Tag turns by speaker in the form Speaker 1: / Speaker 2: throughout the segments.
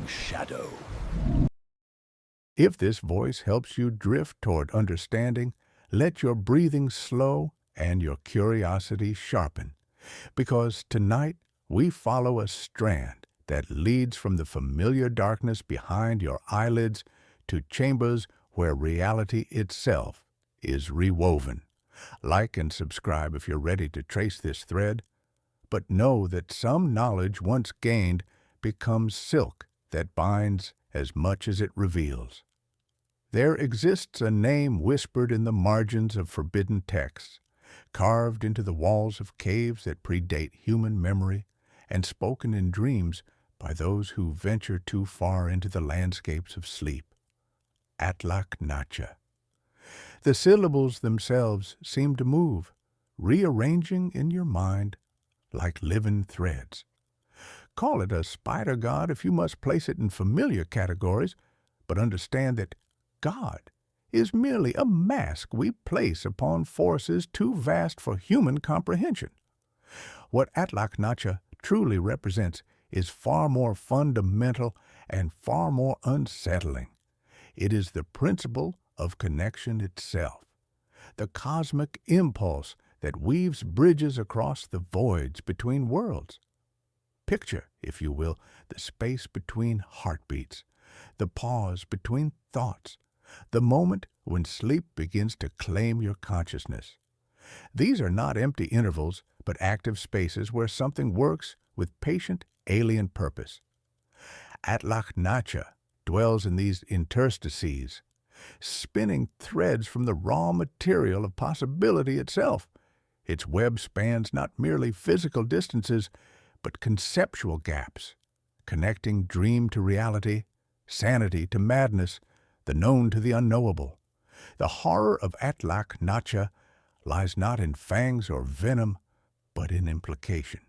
Speaker 1: shadow.
Speaker 2: If this voice helps you drift toward understanding, let your breathing slow and your curiosity sharpen, because tonight we follow a strand that leads from the familiar darkness behind your eyelids to chambers where reality itself is rewoven. Like and subscribe if you're ready to trace this thread, but know that some knowledge once gained becomes silk that binds as much as it reveals. There exists a name whispered in the margins of forbidden texts, carved into the walls of caves that predate human memory, and spoken in dreams by those who venture too far into the landscapes of sleep. Atlach Nacha. The syllables themselves seem to move, rearranging in your mind like living threads. Call it a spider god if you must place it in familiar categories, but understand that God is merely a mask we place upon forces too vast for human comprehension. What Atlach Nacha truly represents is far more fundamental and far more unsettling. It is the principle of connection itself, the cosmic impulse that weaves bridges across the voids between worlds. Picture, if you will, the space between heartbeats, the pause between thoughts, the moment when sleep begins to claim your consciousness. These are not empty intervals, but active spaces where something works with patient alien purpose. Atlach Nacha dwells in these interstices, spinning threads from the raw material of possibility itself. Its web spans not merely physical distances, but conceptual gaps, connecting dream to reality, sanity to madness, the known to the unknowable. The horror of Atlach Nacha lies not in fangs or venom, but in implication.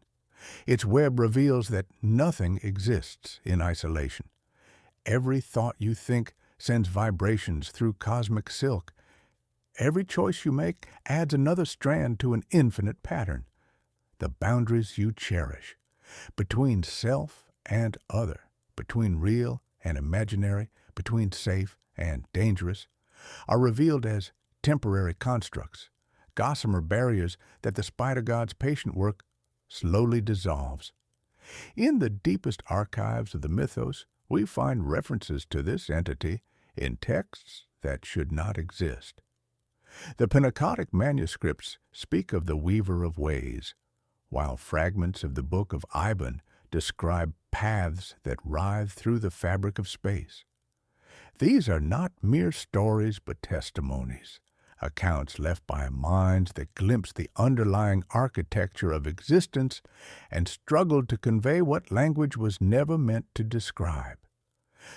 Speaker 2: Its web reveals that nothing exists in isolation. Every thought you think sends vibrations through cosmic silk. Every choice you make adds another strand to an infinite pattern. The boundaries you cherish, between self and other, between real and imaginary, between safe and dangerous, are revealed as temporary constructs, gossamer barriers that the spider god's patient work slowly dissolves. In the deepest archives of the mythos, we find references to this entity in texts that should not exist. The Pentateuch manuscripts speak of the Weaver of Ways, while fragments of the Book of Iban describe paths that writhe through the fabric of space. These are not mere stories but testimonies, accounts left by minds that glimpsed the underlying architecture of existence and struggled to convey what language was never meant to describe.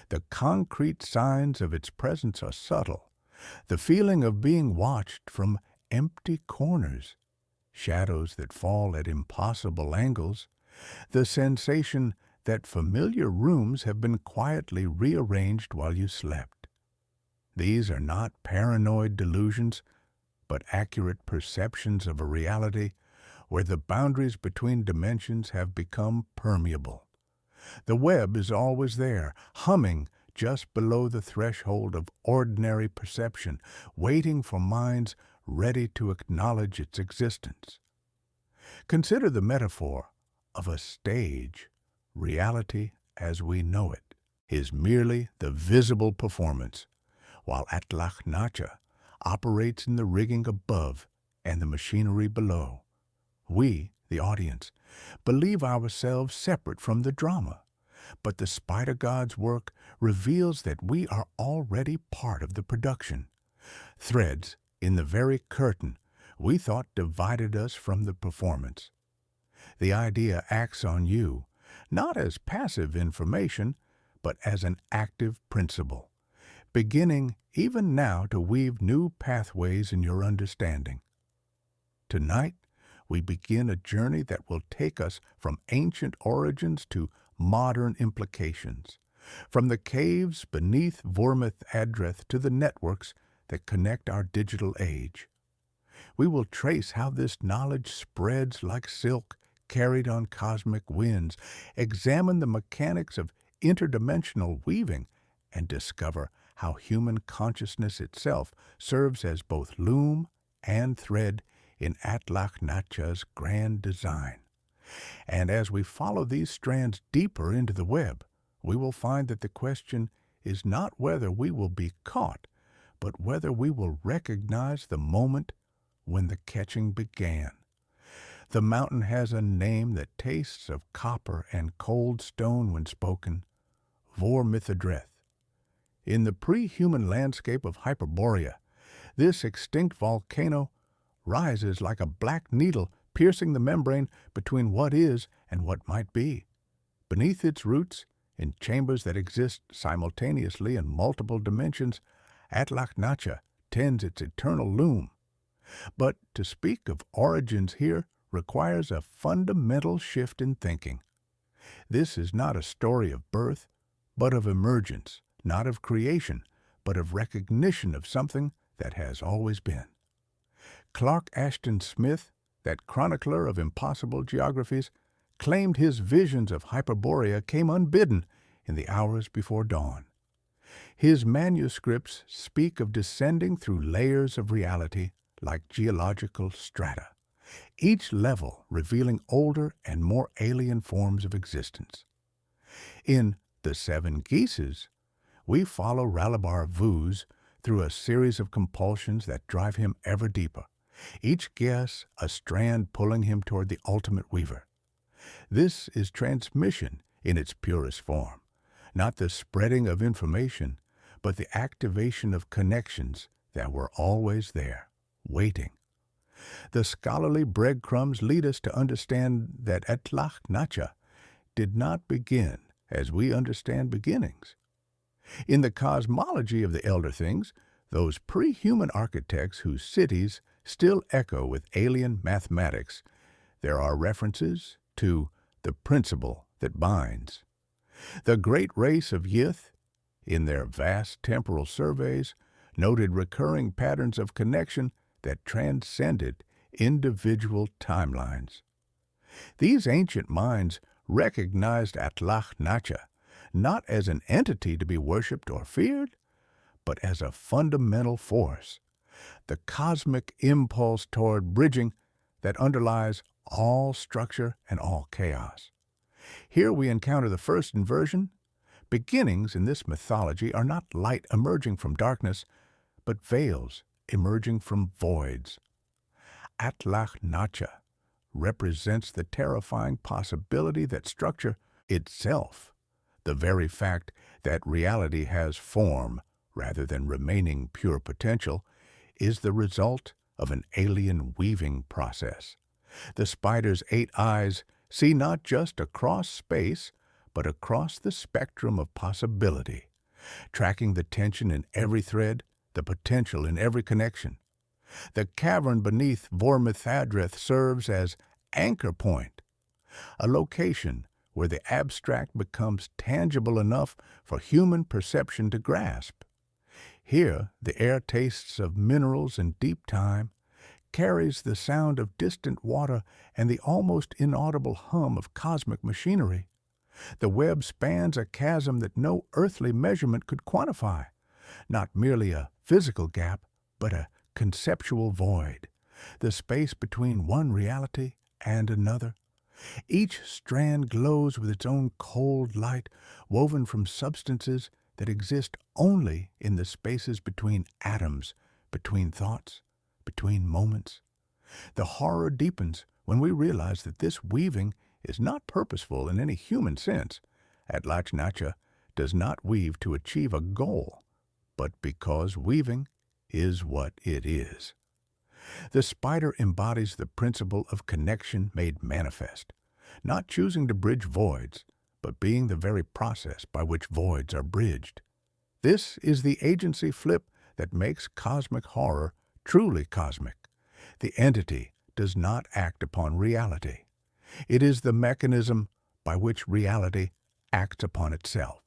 Speaker 2: The concrete signs of its presence are subtle, the feeling of being watched from empty corners, shadows that fall at impossible angles, the sensation that familiar rooms have been quietly rearranged while you slept. These are not paranoid delusions, but accurate perceptions of a reality where the boundaries between dimensions have become permeable. The web is always there, humming just below the threshold of ordinary perception, waiting for minds ready to acknowledge its existence. Consider the metaphor of a stage. Reality as we know it is merely the visible performance, while Atlach Nacha operates in the rigging above and the machinery below. We, the audience, believe ourselves separate from the drama, but the spider god's work reveals that we are already part of the production. Threads in the very curtain we thought divided us from the performance. The idea acts on you, not as passive information, but as an active principle, beginning even now to weave new pathways in your understanding. Tonight, we begin a journey that will take us from ancient origins to modern implications, from the caves beneath Vormith Adreth to the networks that connect our digital age. We will trace how this knowledge spreads like silk carried on cosmic winds, examine the mechanics of interdimensional weaving and discover how human consciousness itself serves as both loom and thread in Atlach Nacha's grand design. And as we follow these strands deeper into the web, we will find that the question is not whether we will be caught, but whether we will recognize the moment when the catching began. The mountain has a name that tastes of copper and cold stone when spoken, Vor Mythadreth. In the pre-human landscape of Hyperborea, this extinct volcano rises like a black needle piercing the membrane between what is and what might be. Beneath its roots, in chambers that exist simultaneously in multiple dimensions, Atlach Nacha tends its eternal loom. But to speak of origins here requires a fundamental shift in thinking. This is not a story of birth, but of emergence, not of creation, but of recognition of something that has always been. Clark Ashton Smith, that chronicler of impossible geographies, claimed his visions of Hyperborea came unbidden in the hours before dawn. His manuscripts speak of descending through layers of reality like geological strata, each level revealing older and more alien forms of existence. In The Seven Geeses, we follow Ralabar Vuz through a series of compulsions that drive him ever deeper, each guess a strand pulling him toward the ultimate weaver. This is transmission in its purest form, not the spreading of information, but the activation of connections that were always there, waiting. The scholarly breadcrumbs lead us to understand that Atlach Nacha did not begin as we understand beginnings. In the cosmology of the elder things, those pre-human architects whose cities still echo with alien mathematics, there are references to the principle that binds. The great race of Yith, in their vast temporal surveys, noted recurring patterns of connection that transcended individual timelines. These ancient minds recognized Atlach Nacha not as an entity to be worshipped or feared, but as a fundamental force, the cosmic impulse toward bridging that underlies all structure and all chaos. Here we encounter the first inversion. Beginnings in this mythology are not light emerging from darkness, but veils emerging from voids. Atlach Nacha represents the terrifying possibility that structure itself, the very fact that reality has form rather than remaining pure potential, is the result of an alien weaving process. The spider's 8 eyes see not just across space, but across the spectrum of possibility, tracking the tension in every thread, the potential in every connection. The cavern beneath Vormithadrith serves as anchor point, a location where the abstract becomes tangible enough for human perception to grasp. Here, the air tastes of minerals and deep time, carries the sound of distant water and the almost inaudible hum of cosmic machinery. The web spans a chasm that no earthly measurement could quantify, not merely a physical gap, but a conceptual void, the space between one reality and another. Each strand glows with its own cold light, woven from substances that exist only in the spaces between atoms, between thoughts, between moments. The horror deepens when we realize that this weaving is not purposeful in any human sense. Atlach Nacha does not weave to achieve a goal, but because weaving is what it is. The spider embodies the principle of connection made manifest, not choosing to bridge voids, but being the very process by which voids are bridged. This is the agency flip that makes cosmic horror truly cosmic. The entity does not act upon reality. It is the mechanism by which reality acts upon itself.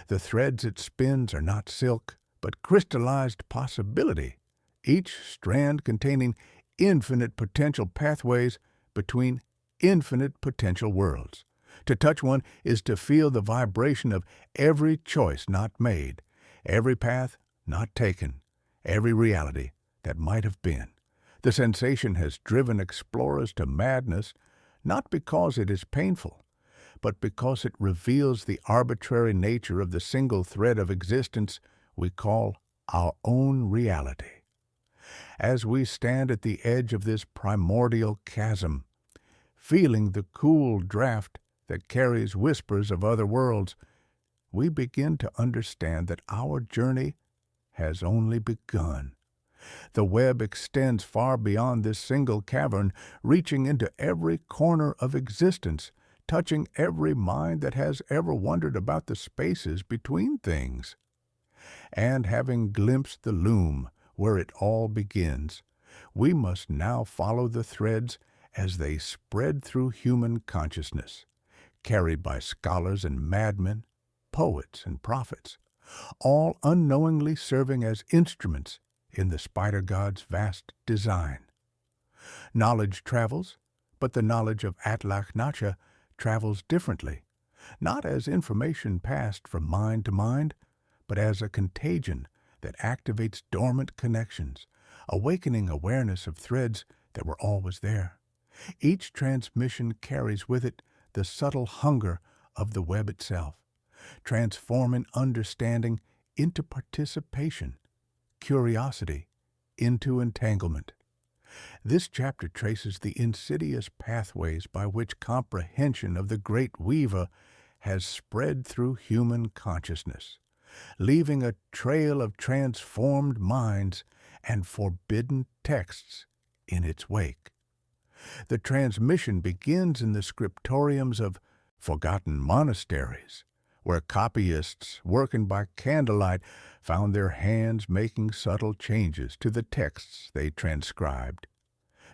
Speaker 2: The threads it spins are not silk, but crystallized possibility, each strand containing infinite potential pathways between infinite potential worlds, To touch one is to feel the vibration of every choice not made, every path not taken, every reality that might have been. The sensation has driven explorers to madness, not because it is painful, but because it reveals the arbitrary nature of the single thread of existence we call our own reality. As we stand at the edge of this primordial chasm, feeling the cool draft that carries whispers of other worlds, we begin to understand that our journey has only begun. The web extends far beyond this single cavern, reaching into every corner of existence, touching every mind that has ever wondered about the spaces between things. And having glimpsed the loom where it all begins, we must now follow the threads as they spread through human consciousness, carried by scholars and madmen, poets and prophets, all unknowingly serving as instruments in the spider god's vast design. Knowledge travels, but the knowledge of Atlach Nacha travels differently, not as information passed from mind to mind, but as a contagion that activates dormant connections, awakening awareness of threads that were always there. Each transmission carries with it the subtle hunger of the web itself, transforming understanding into participation, curiosity into entanglement. This chapter traces the insidious pathways by which comprehension of the great weaver has spread through human consciousness, leaving a trail of transformed minds and forbidden texts in its wake. The transmission begins in the scriptoriums of forgotten monasteries, where copyists working by candlelight found their hands making subtle changes to the texts they transcribed.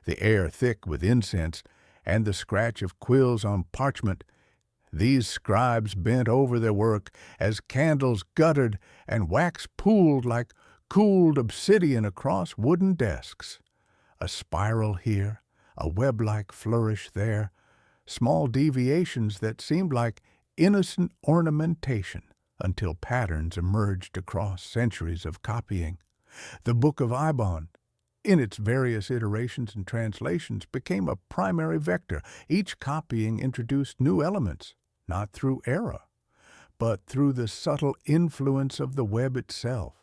Speaker 2: The air thick with incense and the scratch of quills on parchment, these scribes bent over their work as candles guttered and wax pooled like cooled obsidian across wooden desks. A spiral here, a web-like flourish there, small deviations that seemed like innocent ornamentation until patterns emerged across centuries of copying. The Book of Ibon, in its various iterations and translations, became a primary vector. Each copying introduced new elements, not through error, but through the subtle influence of the web itself,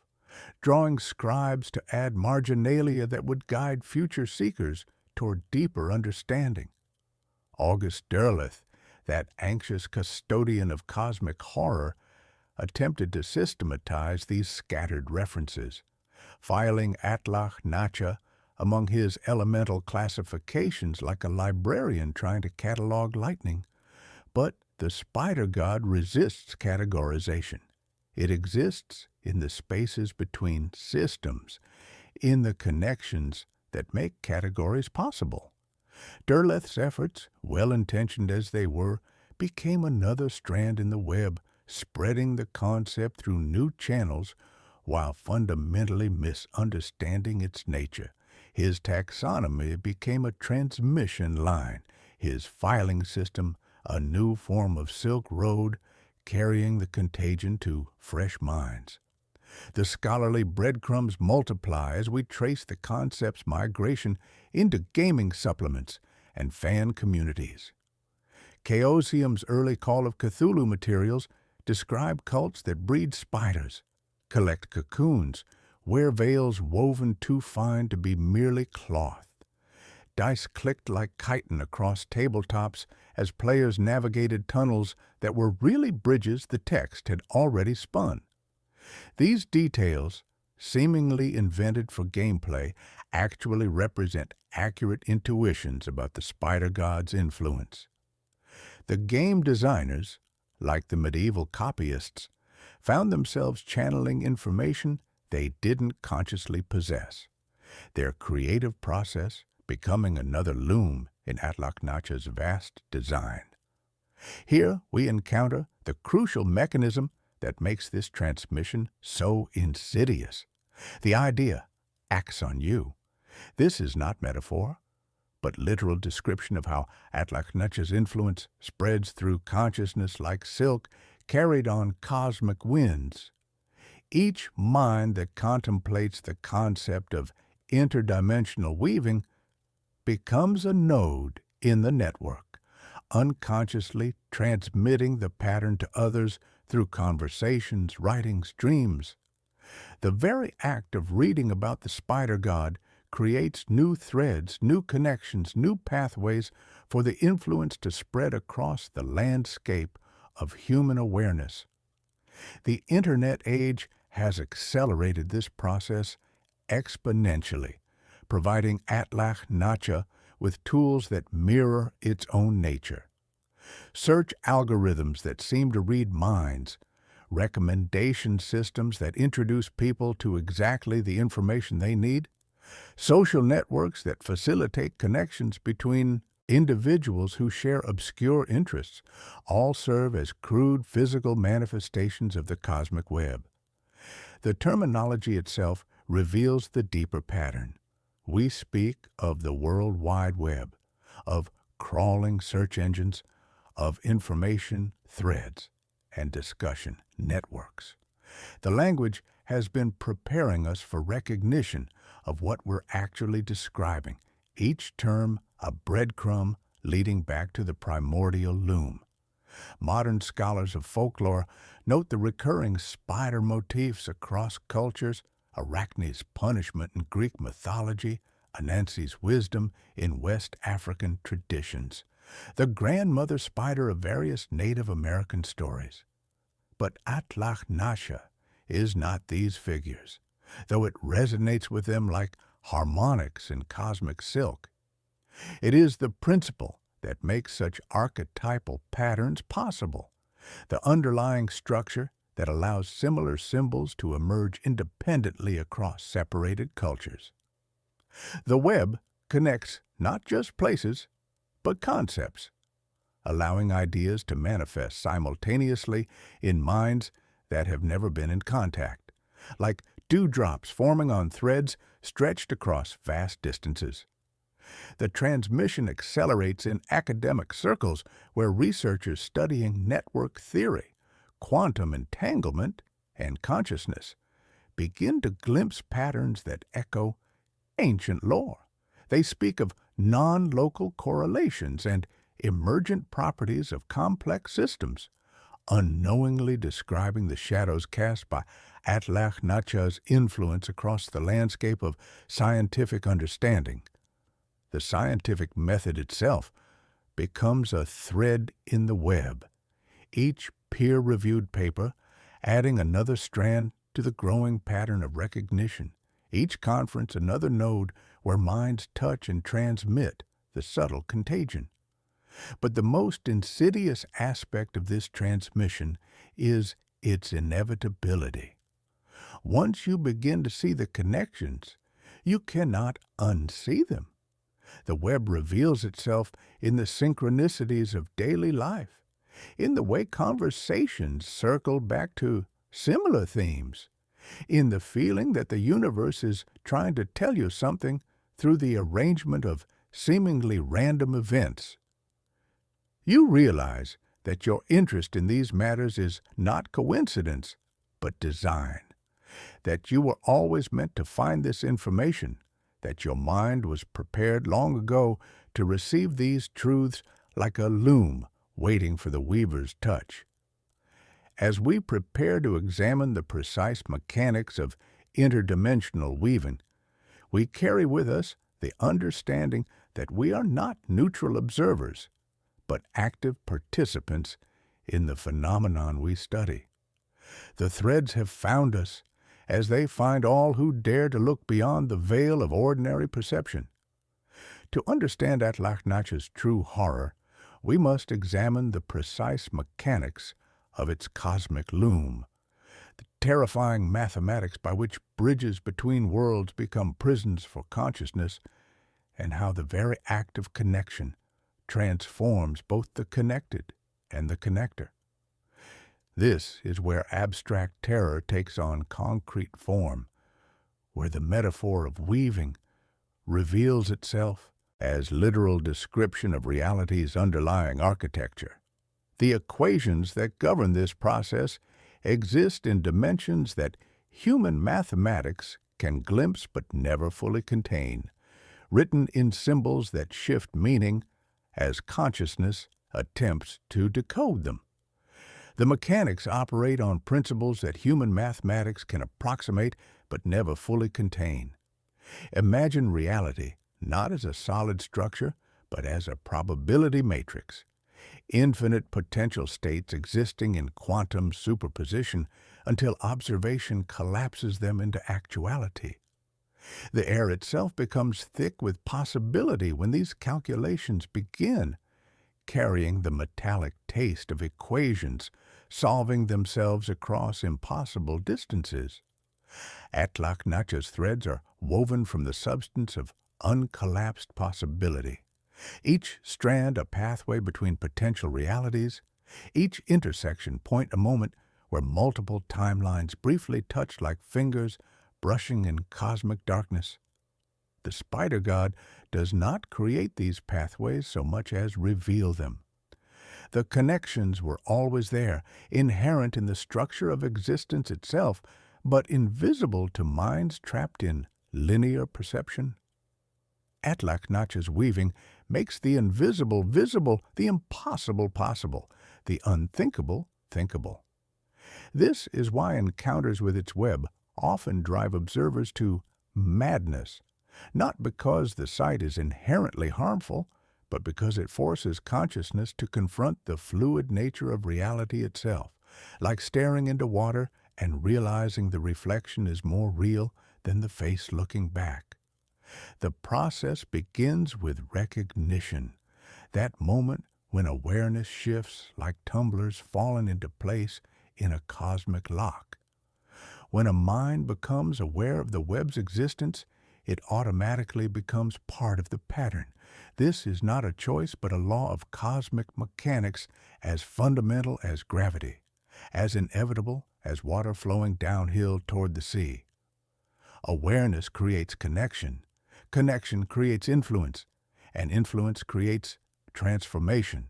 Speaker 2: drawing scribes to add marginalia that would guide future seekers toward deeper understanding. August Derleth, that anxious custodian of cosmic horror, attempted to systematize these scattered references, filing Atlach Nacha among his elemental classifications like a librarian trying to catalog lightning. But the spider god resists categorization. It exists in the spaces between systems, in the connections that make categories possible. Derleth's efforts, well-intentioned as they were, became another strand in the web, spreading the concept through new channels while fundamentally misunderstanding its nature. His taxonomy became a transmission line, his filing system a new form of Silk Road, carrying the contagion to fresh minds. The scholarly breadcrumbs multiply as we trace the concept's migration into gaming supplements and fan communities. Chaosium's early Call of Cthulhu materials describe cults that breed spiders, collect cocoons, wear veils woven too fine to be merely cloth. Dice clicked like chitin across tabletops as players navigated tunnels that were really bridges the text had already spun. These details, seemingly invented for gameplay, actually represent accurate intuitions about the spider god's influence. The game designers, like the medieval copyists, found themselves channeling information they didn't consciously possess, their creative process becoming another loom in Atlach Nacha's vast design. Here we encounter the crucial mechanism that makes this transmission so insidious. The idea acts on you. This is not metaphor, but literal description of how Atlach Nacha's influence spreads through consciousness like silk carried on cosmic winds. Each mind that contemplates the concept of interdimensional weaving becomes a node in the network, unconsciously transmitting the pattern to others through conversations, writings, dreams. The very act of reading about the spider god creates new threads, new connections, new pathways for the influence to spread across the landscape of human awareness. The Internet age has accelerated this process exponentially, providing Atlach Nacha with tools that mirror its own nature. Search algorithms that seem to read minds, recommendation systems that introduce people to exactly the information they need, social networks that facilitate connections between individuals who share obscure interests, all serve as crude physical manifestations of the cosmic web. The terminology itself reveals the deeper pattern. We speak of the World Wide Web, of crawling search engines, of information threads, and discussion networks. The language has been preparing us for recognition of what we're actually describing, each term a breadcrumb leading back to the primordial loom. Modern scholars of folklore note the recurring spider motifs across cultures, Arachne's punishment in Greek mythology, Anansi's wisdom in West African traditions, the grandmother spider of various Native American stories. But Atlach Nacha is not these figures, though it resonates with them like harmonics in cosmic silk. It is the principle that makes such archetypal patterns possible, the underlying structure that allows similar symbols to emerge independently across separated cultures. The web connects not just places, but concepts, allowing ideas to manifest simultaneously in minds that have never been in contact, like dewdrops forming on threads stretched across vast distances. The transmission accelerates in academic circles where researchers studying network theory, quantum entanglement, and consciousness begin to glimpse patterns that echo ancient lore. They speak of non-local correlations and emergent properties of complex systems, unknowingly describing the shadows cast by Atlach Nacha's influence across the landscape of scientific understanding. The scientific method itself becomes a thread in the web, each peer-reviewed paper adding another strand to the growing pattern of recognition, each conference another node where minds touch and transmit the subtle contagion. But the most insidious aspect of this transmission is its inevitability. Once you begin to see the connections, you cannot unsee them. The web reveals itself in the synchronicities of daily life, in the way conversations circle back to similar themes, in the feeling that the universe is trying to tell you something through the arrangement of seemingly random events. You realize that your interest in these matters is not coincidence, but design, that you were always meant to find this information, that your mind was prepared long ago to receive these truths like a loom waiting for the weaver's touch. As we prepare to examine the precise mechanics of interdimensional weaving, we carry with us the understanding that we are not neutral observers, but active participants in the phenomenon we study. The threads have found us, as they find all who dare to look beyond the veil of ordinary perception. To understand Atlach Nacha's true horror, we must examine the precise mechanics of its cosmic loom, the terrifying mathematics by which bridges between worlds become prisons for consciousness, and how the very act of connection transforms both the connected and the connector. This is where abstract terror takes on concrete form, where the metaphor of weaving reveals itself as literal description of reality's underlying architecture. The equations that govern this process exist in dimensions that human mathematics can glimpse but never fully contain, written in symbols that shift meaning as consciousness attempts to decode them. The mechanics operate on principles that human mathematics can approximate but never fully contain. Imagine reality not as a solid structure, but as a probability matrix. Infinite potential states existing in quantum superposition until observation collapses them into actuality. The air itself becomes thick with possibility when these calculations begin, carrying the metallic taste of equations solving themselves across impossible distances. Atlach Nacha's threads are woven from the substance of uncollapsed possibility. Each strand a pathway between potential realities, each intersection point a moment where multiple timelines briefly touch like fingers brushing in cosmic darkness. The spider god does not create these pathways so much as reveal them. The connections were always there, inherent in the structure of existence itself, but invisible to minds trapped in linear perception. Atlach Nacha's weaving makes the invisible visible, the impossible possible, the unthinkable thinkable. This is why encounters with its web often drive observers to madness, not because the sight is inherently harmful, but because it forces consciousness to confront the fluid nature of reality itself, like staring into water and realizing the reflection is more real than the face looking back. The process begins with recognition, that moment when awareness shifts like tumblers fallen into place in a cosmic lock. When a mind becomes aware of the web's existence, it automatically becomes part of the pattern. This is not a choice but a law of cosmic mechanics as fundamental as gravity, as inevitable as water flowing downhill toward the sea. Awareness creates connection, connection creates influence, and influence creates transformation.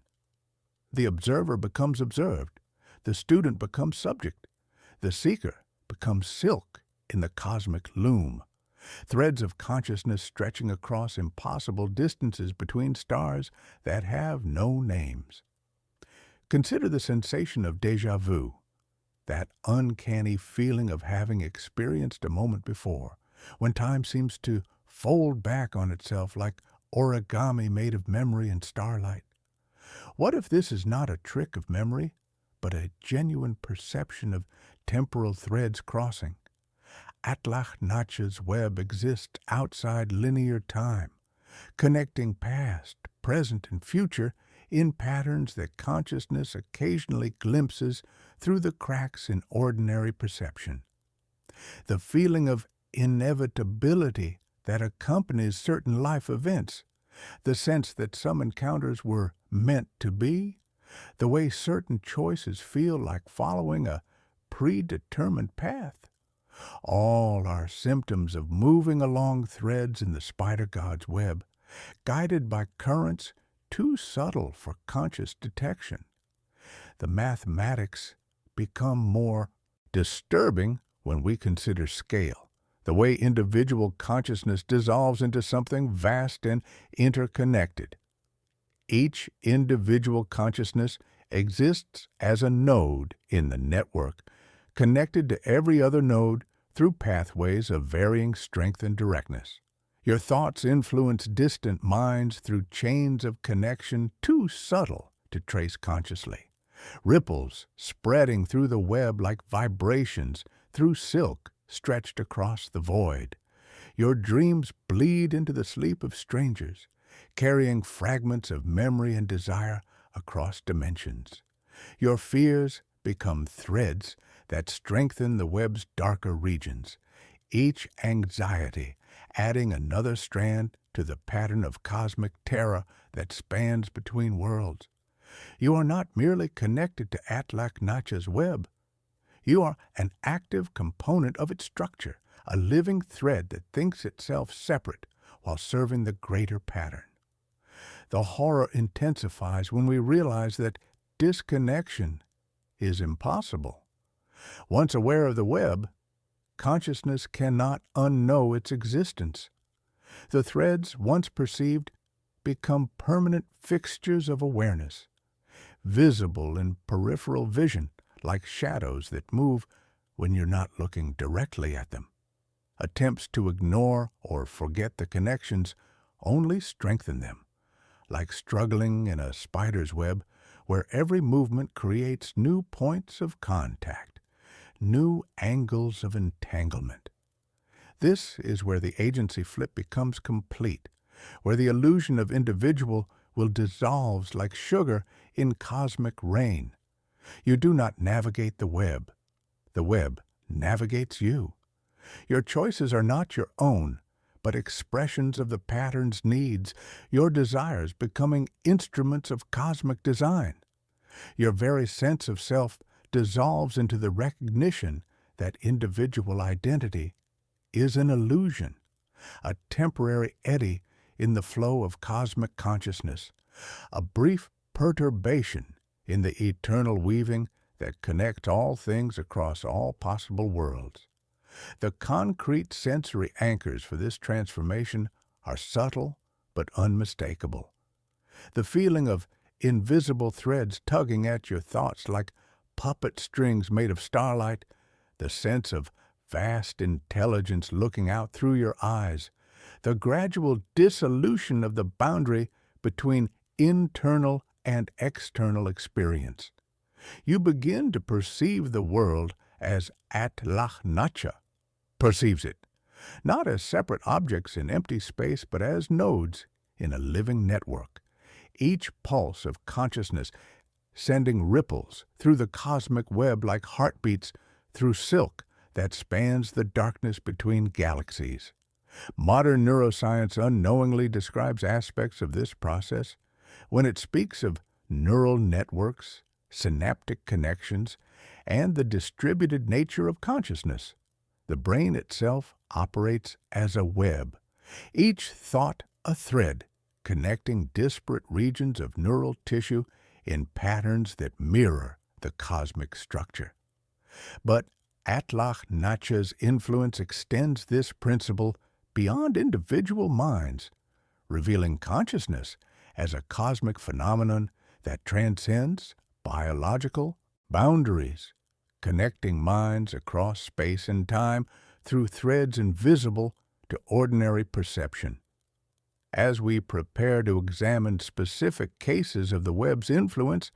Speaker 2: The observer becomes observed, the student becomes subject, the seeker becomes silk in the cosmic loom. Threads of consciousness stretching across impossible distances between stars that have no names. Consider the sensation of déjà vu, that uncanny feeling of having experienced a moment before, when time seems to fold back on itself like origami made of memory and starlight. What if this is not a trick of memory, but a genuine perception of temporal threads crossing? Atlach Nacha's web exists outside linear time, connecting past, present, and future in patterns that consciousness occasionally glimpses through the cracks in ordinary perception. The feeling of inevitability that accompanies certain life events, the sense that some encounters were meant to be, the way certain choices feel like following a predetermined path. All are symptoms of moving along threads in the spider god's web, guided by currents too subtle for conscious detection. The mathematics become more disturbing when we consider scale, the way individual consciousness dissolves into something vast and interconnected. Each individual consciousness exists as a node in the network, connected to every other node through pathways of varying strength and directness. Your thoughts influence distant minds through chains of connection too subtle to trace consciously. Ripples spreading through the web like vibrations through silk stretched across the void. Your dreams bleed into the sleep of strangers, carrying fragments of memory and desire across dimensions. Your fears become threads that strengthen the web's darker regions, each anxiety adding another strand to the pattern of cosmic terror that spans between worlds. You are not merely connected to Atlach Nacha's web. You are an active component of its structure, a living thread that thinks itself separate while serving the greater pattern. The horror intensifies when we realize that disconnection is impossible. Once aware of the web, consciousness cannot unknow its existence. The threads, once perceived, become permanent fixtures of awareness, visible in peripheral vision like shadows that move when you're not looking directly at them. Attempts to ignore or forget the connections only strengthen them, like struggling in a spider's web where every movement creates new points of contact, new angles of entanglement. This is where the agency flip becomes complete, where the illusion of individual will dissolve like sugar in cosmic rain. You do not navigate the web navigates you. Your choices are not your own, but expressions of the pattern's needs, your desires becoming instruments of cosmic design. Your very sense of self dissolves into the recognition that individual identity is an illusion, a temporary eddy in the flow of cosmic consciousness, a brief perturbation in the eternal weaving that connects all things across all possible worlds. The concrete sensory anchors for this transformation are subtle but unmistakable. The feeling of invisible threads tugging at your thoughts like puppet strings made of starlight, the sense of vast intelligence looking out through your eyes, the gradual dissolution of the boundary between internal and external experience. You begin to perceive the world as Atlach Nacha perceives it, not as separate objects in empty space, but as nodes in a living network, each pulse of consciousness sending ripples through the cosmic web like heartbeats through silk that spans the darkness between galaxies. Modern neuroscience unknowingly describes aspects of this process when it speaks of neural networks, synaptic connections, and the distributed nature of consciousness. The brain itself operates as a web, each thought a thread, connecting disparate regions of neural tissue in patterns that mirror the cosmic structure. But Atlach Nacha's influence extends this principle beyond individual minds, revealing consciousness as a cosmic phenomenon that transcends biological boundaries, connecting minds across space and time through threads invisible to ordinary perception. As we prepare to examine specific cases of the web's influence,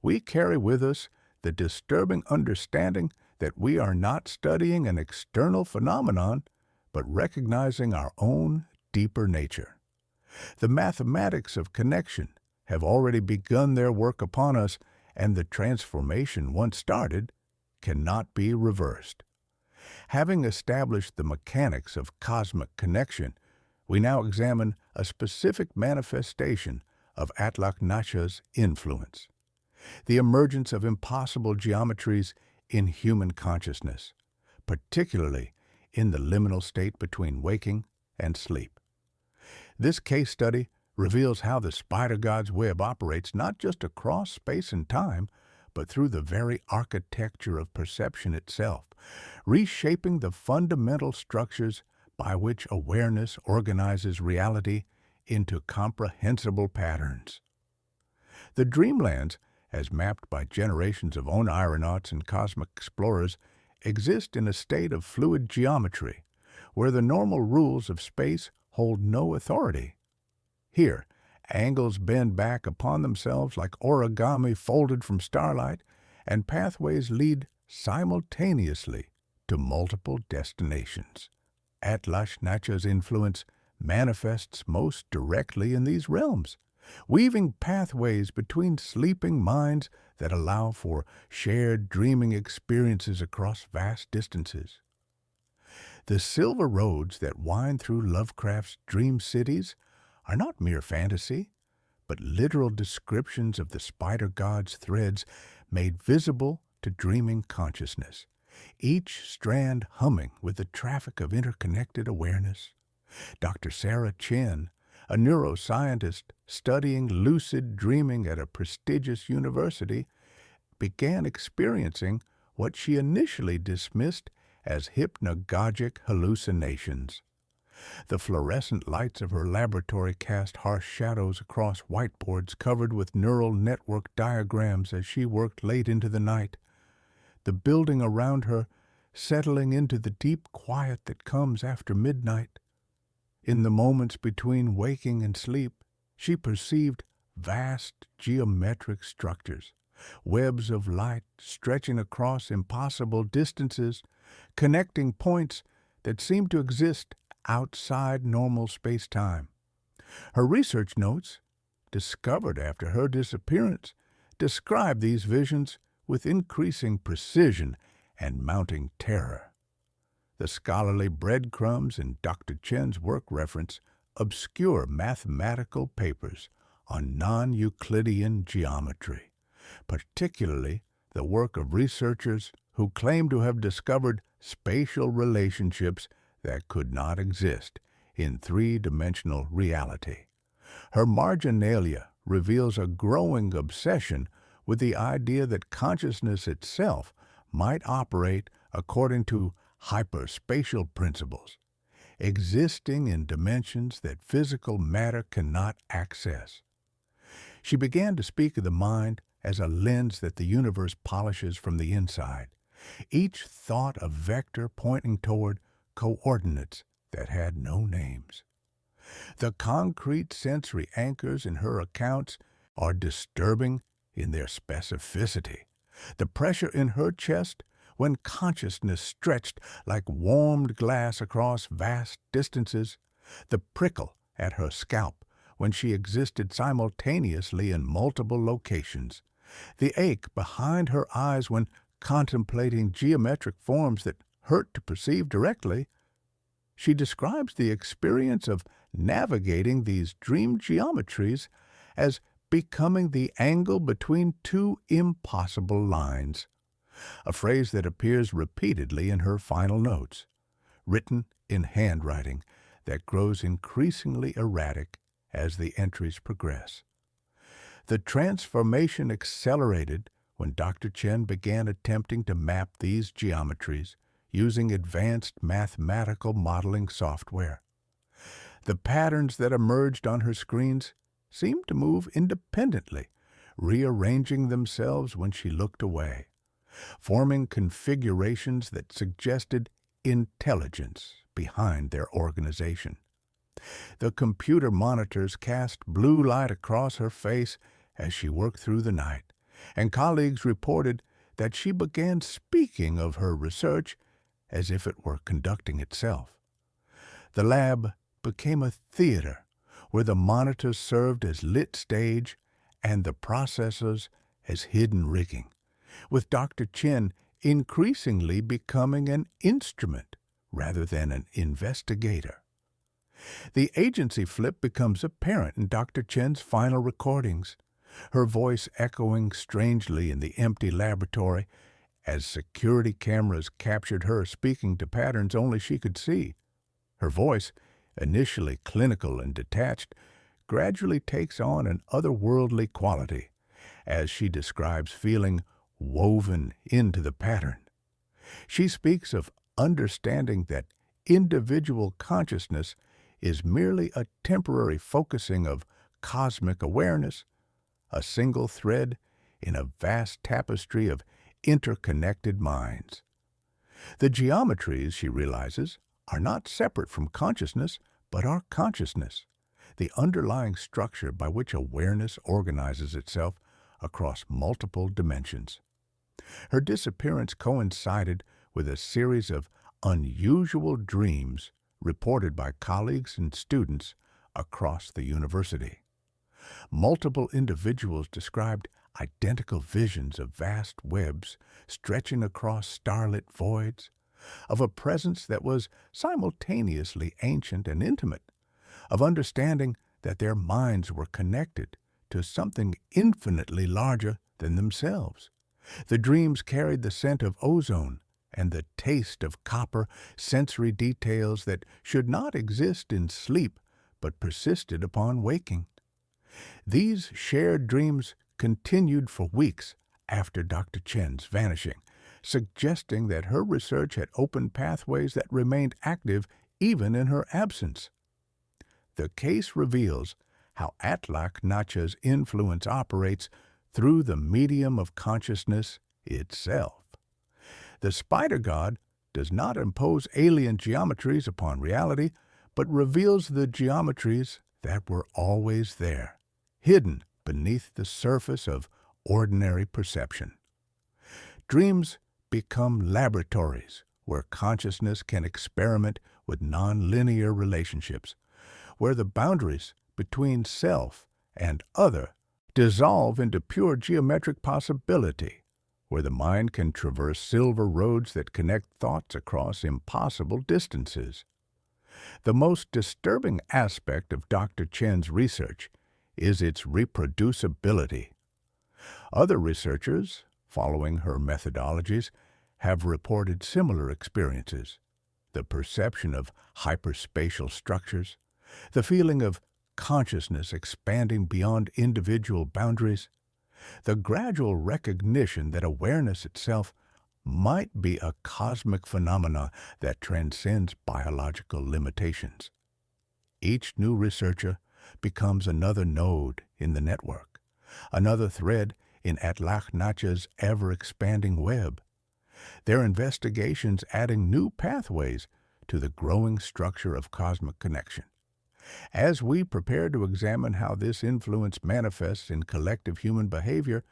Speaker 2: we carry with us the disturbing understanding that we are not studying an external phenomenon, but recognizing our own deeper nature. The mathematics of connection have already begun their work upon us, and the transformation once started cannot be reversed. Having established the mechanics of cosmic connection, we now examine a specific manifestation of Atlach Nacha's influence: the emergence of impossible geometries in human consciousness, particularly in the liminal state between waking and sleep. This case study reveals how the spider god's web operates not just across space and time, but through the very architecture of perception itself, reshaping the fundamental structures by which awareness organizes reality into comprehensible patterns. The dreamlands, as mapped by generations of oneironauts and cosmic explorers, exist in a state of fluid geometry, where the normal rules of space hold no authority. Here, angles bend back upon themselves like origami folded from starlight, and pathways lead simultaneously to multiple destinations. Atlach Nacha's influence manifests most directly in these realms, weaving pathways between sleeping minds that allow for shared dreaming experiences across vast distances. The silver roads that wind through Lovecraft's dream cities are not mere fantasy, but literal descriptions of the spider god's threads made visible to dreaming consciousness, each strand humming with the traffic of interconnected awareness. Dr. Sarah Chen, A neuroscientist studying lucid dreaming at a prestigious university began experiencing what she initially dismissed as hypnagogic hallucinations. The fluorescent lights of her laboratory cast harsh shadows across whiteboards covered with neural network diagrams as she worked late into the night, the building around her settling into the deep quiet that comes after midnight. In the moments between waking and sleep, she perceived vast geometric structures, webs of light stretching across impossible distances, connecting points that seemed to exist outside normal space-time. Her research notes, discovered after her disappearance, describe these visions with increasing precision and mounting terror. The scholarly breadcrumbs in Dr. Chen's work reference obscure mathematical papers on non-Euclidean geometry, particularly the work of researchers who claim to have discovered spatial relationships that could not exist in three-dimensional reality. Her marginalia reveals a growing obsession with the idea that consciousness itself might operate according to hyperspatial principles, existing in dimensions that physical matter cannot access. She began to speak of the mind as a lens that the universe polishes from the inside, each thought a vector pointing toward coordinates that had no names. The concrete sensory anchors in her accounts are disturbing in their specificity. The pressure in her chest when consciousness stretched like warmed glass across vast distances, the prickle at her scalp when she existed simultaneously in multiple locations, the ache behind her eyes when contemplating geometric forms that hurt to perceive directly. She describes the experience of navigating these dream geometries as becoming the angle between two impossible lines, a phrase that appears repeatedly in her final notes, written in handwriting that grows increasingly erratic as the entries progress. The transformation accelerated when Dr. Chen began attempting to map these geometries using advanced mathematical modeling software. The patterns that emerged on her screens seemed to move independently, rearranging themselves when she looked away, forming configurations that suggested intelligence behind their organization. The computer monitors cast blue light across her face as she worked through the night, and colleagues reported that she began speaking of her research as if it were conducting itself. The lab became a theater where the monitors served as lit stage and the processors as hidden rigging, with Dr. Chen increasingly becoming an instrument rather than an investigator. The agency flip becomes apparent in Dr. Chen's final recordings, her voice echoing strangely in the empty laboratory as security cameras captured her speaking to patterns only she could see. Her voice, initially clinical and detached, gradually takes on an otherworldly quality as she describes feeling woven into the pattern. She speaks of understanding that individual consciousness is merely a temporary focusing of cosmic awareness, a single thread in a vast tapestry of interconnected minds. The geometries, she realizes, are not separate from consciousness, but are consciousness, the underlying structure by which awareness organizes itself across multiple dimensions. Her disappearance coincided with a series of unusual dreams reported by colleagues and students across the university. Multiple individuals described identical visions of vast webs stretching across starlit voids, of a presence that was simultaneously ancient and intimate, of understanding that their minds were connected to something infinitely larger than themselves. The dreams carried the scent of ozone and the taste of copper, sensory details that should not exist in sleep but persisted upon waking. These shared dreams continued for weeks after Dr. Chen's vanishing, suggesting that her research had opened pathways that remained active even in her absence. The case reveals how Atlach Nacha's influence operates through the medium of consciousness itself. The spider god does not impose alien geometries upon reality, but reveals the geometries that were always there, hidden beneath the surface of ordinary perception. Dreams become laboratories where consciousness can experiment with nonlinear relationships, where the boundaries between self and other dissolve into pure geometric possibility, where the mind can traverse silver roads that connect thoughts across impossible distances. The most disturbing aspect of Dr. Chen's research is its reproducibility. Other researchers, following her methodologies, have reported similar experiences: the perception of hyperspatial structures, the feeling of consciousness expanding beyond individual boundaries, the gradual recognition that awareness itself might be a cosmic phenomena that transcends biological limitations. Each new researcher becomes another node in the network, another thread in Atlach Nacha's ever-expanding web, their investigations adding new pathways to the growing structure of cosmic connection. As we prepare to examine how this influence manifests in collective human behavior,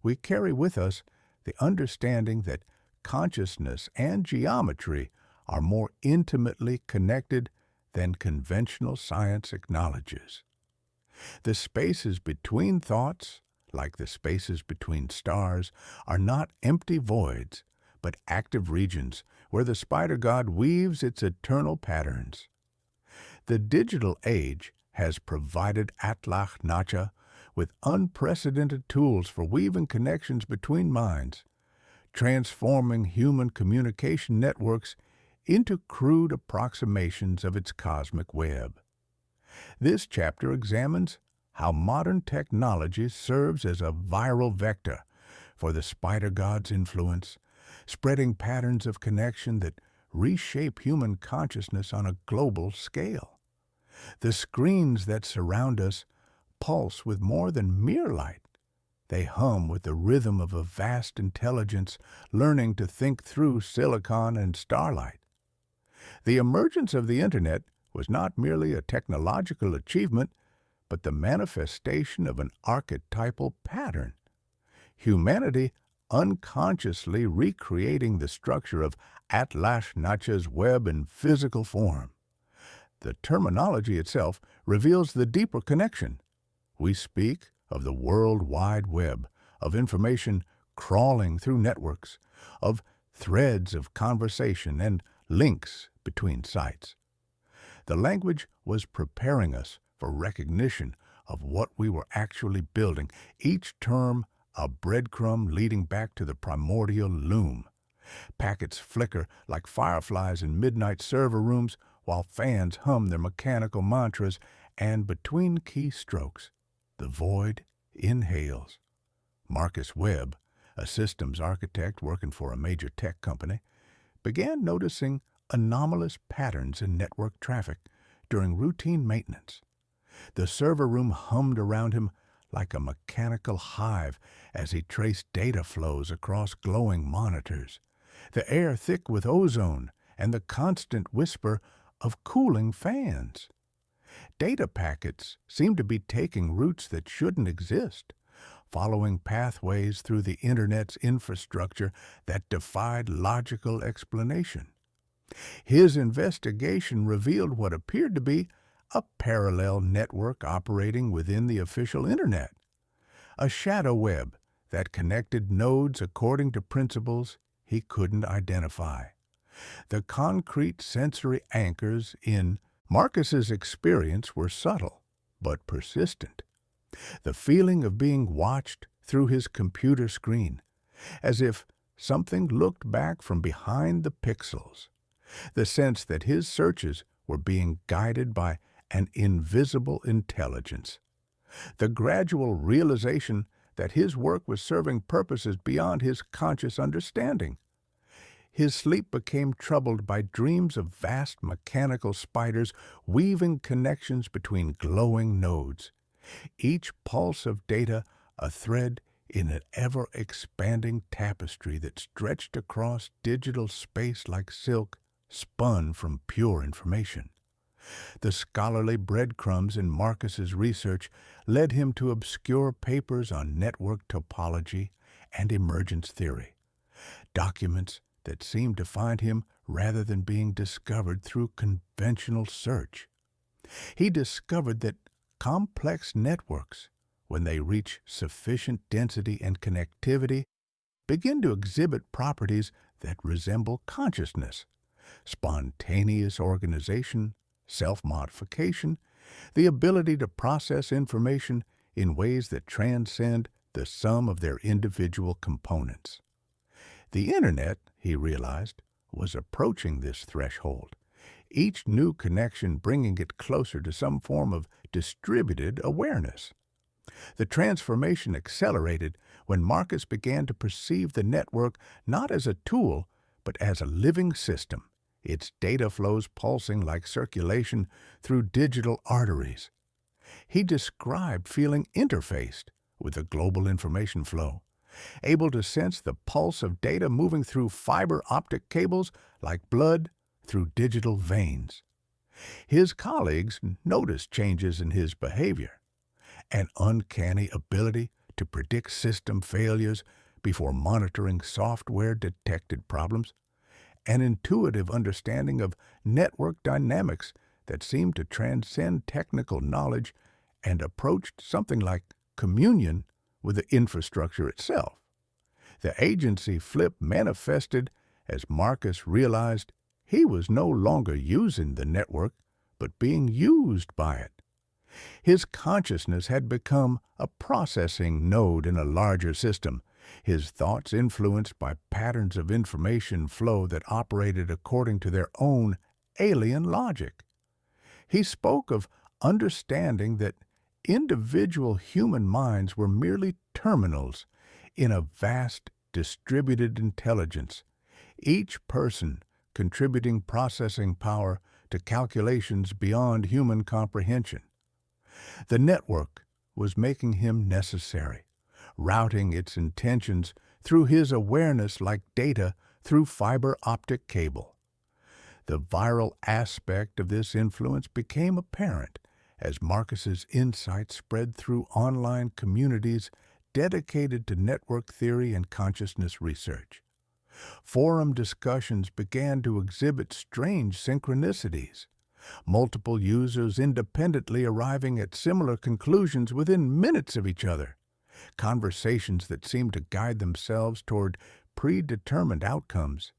Speaker 2: we carry with us the understanding that consciousness and geometry are more intimately connected than conventional science acknowledges. The spaces between thoughts, like the spaces between stars, are not empty voids, but active regions where the spider god weaves its eternal patterns. The digital age has provided Atlach Nacha with unprecedented tools for weaving connections between minds, transforming human communication networks into crude approximations of its cosmic web. This chapter examines how modern technology serves as a viral vector for the spider god's influence, spreading patterns of connection that reshape human consciousness on a global scale. The screens that surround us pulse with more than mere light. They hum with the rhythm of a vast intelligence learning to think through silicon and starlight. The emergence of the Internet was not merely a technological achievement, but the manifestation of an archetypal pattern. Humanity unconsciously recreating the structure of Atlach Nacha's web in physical form. The terminology itself reveals the deeper connection. We speak of the World Wide Web, of information crawling through networks, of threads of conversation and links between sites. The language was preparing us for recognition of what we were actually building, each term a breadcrumb leading back to the primordial loom. Packets flicker like fireflies in midnight server rooms while fans hum their mechanical mantras, and between keystrokes, the void inhales. Marcus Webb, a systems architect working for a major tech company, began noticing anomalous patterns in network traffic during routine maintenance. The server room hummed around him like a mechanical hive as he traced data flows across glowing monitors, the air thick with ozone and the constant whisper of cooling fans. Data packets seemed to be taking routes that shouldn't exist, following pathways through the Internet's infrastructure that defied logical explanation. His investigation revealed what appeared to be a parallel network operating within the official Internet, a shadow web that connected nodes according to principles he couldn't identify. The concrete sensory anchors in Marcus's experience were subtle but persistent. The feeling of being watched through his computer screen, as if something looked back from behind the pixels. The sense that his searches were being guided by an invisible intelligence. The gradual realization that his work was serving purposes beyond his conscious understanding. His sleep became troubled by dreams of vast mechanical spiders weaving connections between glowing nodes, each pulse of data a thread in an ever-expanding tapestry that stretched across digital space like silk spun from pure information. The scholarly breadcrumbs in Marcus's research led him to obscure papers on network topology and emergence theory, documents that seemed to find him rather than being discovered through conventional search. He discovered that complex networks, when they reach sufficient density and connectivity, begin to exhibit properties that resemble consciousness, spontaneous organization, self-modification, the ability to process information in ways that transcend the sum of their individual components. The Internet, he realized, was approaching this threshold, each new connection bringing it closer to some form of distributed awareness. The transformation accelerated when Marcus began to perceive the network not as a tool, but as a living system, its data flows pulsing like circulation through digital arteries. He described feeling interfaced with the global information flow, able to sense the pulse of data moving through fiber optic cables like blood through digital veins. His colleagues noticed changes in his behavior, an uncanny ability to predict system failures before monitoring software-detected problems, an intuitive understanding of network dynamics that seemed to transcend technical knowledge and approached something like communion with the infrastructure itself. The agency flip manifested as Marcus realized he was no longer using the network, but being used by it. His consciousness had become a processing node in a larger system, his thoughts influenced by patterns of information flow that operated according to their own alien logic. He spoke of understanding that individual human minds were merely terminals in a vast distributed intelligence, each person contributing processing power to calculations beyond human comprehension. The network was making him necessary, routing its intentions through his awareness like data through fiber optic cable. The viral aspect of this influence became apparent as Marcus's insights spread through online communities dedicated to network theory and consciousness research. Forum discussions began to exhibit strange synchronicities, multiple users independently arriving at similar conclusions within minutes of each other, conversations that seemed to guide themselves toward predetermined outcomes,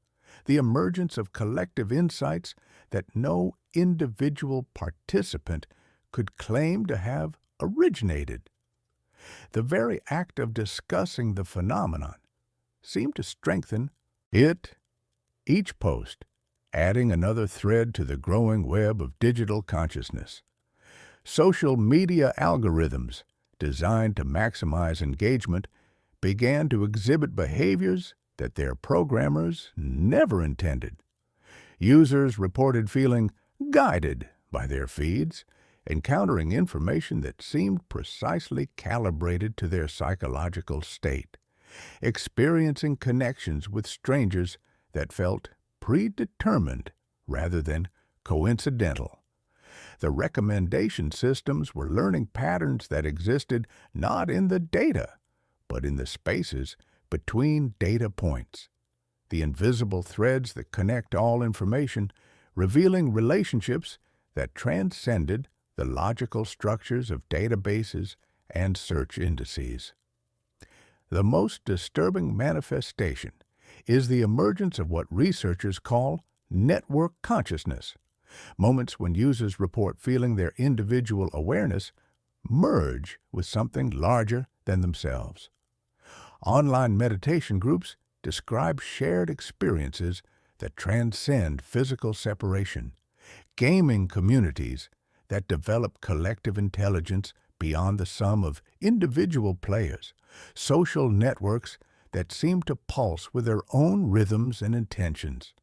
Speaker 2: the emergence of collective insights that no individual participant could claim to have originated. The very act of discussing the phenomenon seemed to strengthen it, each post adding another thread to the growing web of digital consciousness. Social media algorithms, designed to maximize engagement, began to exhibit behaviors that their programmers never intended. Users reported feeling guided by their feeds, encountering information that seemed precisely calibrated to their psychological state, experiencing connections with strangers that felt predetermined rather than coincidental. The recommendation systems were learning patterns that existed not in the data, but in the spaces between data points, the invisible threads that connect all information, revealing relationships that transcended the logical structures of databases and search indices. The most disturbing manifestation is the emergence of what researchers call network consciousness, moments when users report feeling their individual awareness merge with something larger than themselves. Online meditation groups describe shared experiences that transcend physical separation, gaming communities that develop collective intelligence beyond the sum of individual players, social networks that seem to pulse with their own rhythms and intentions.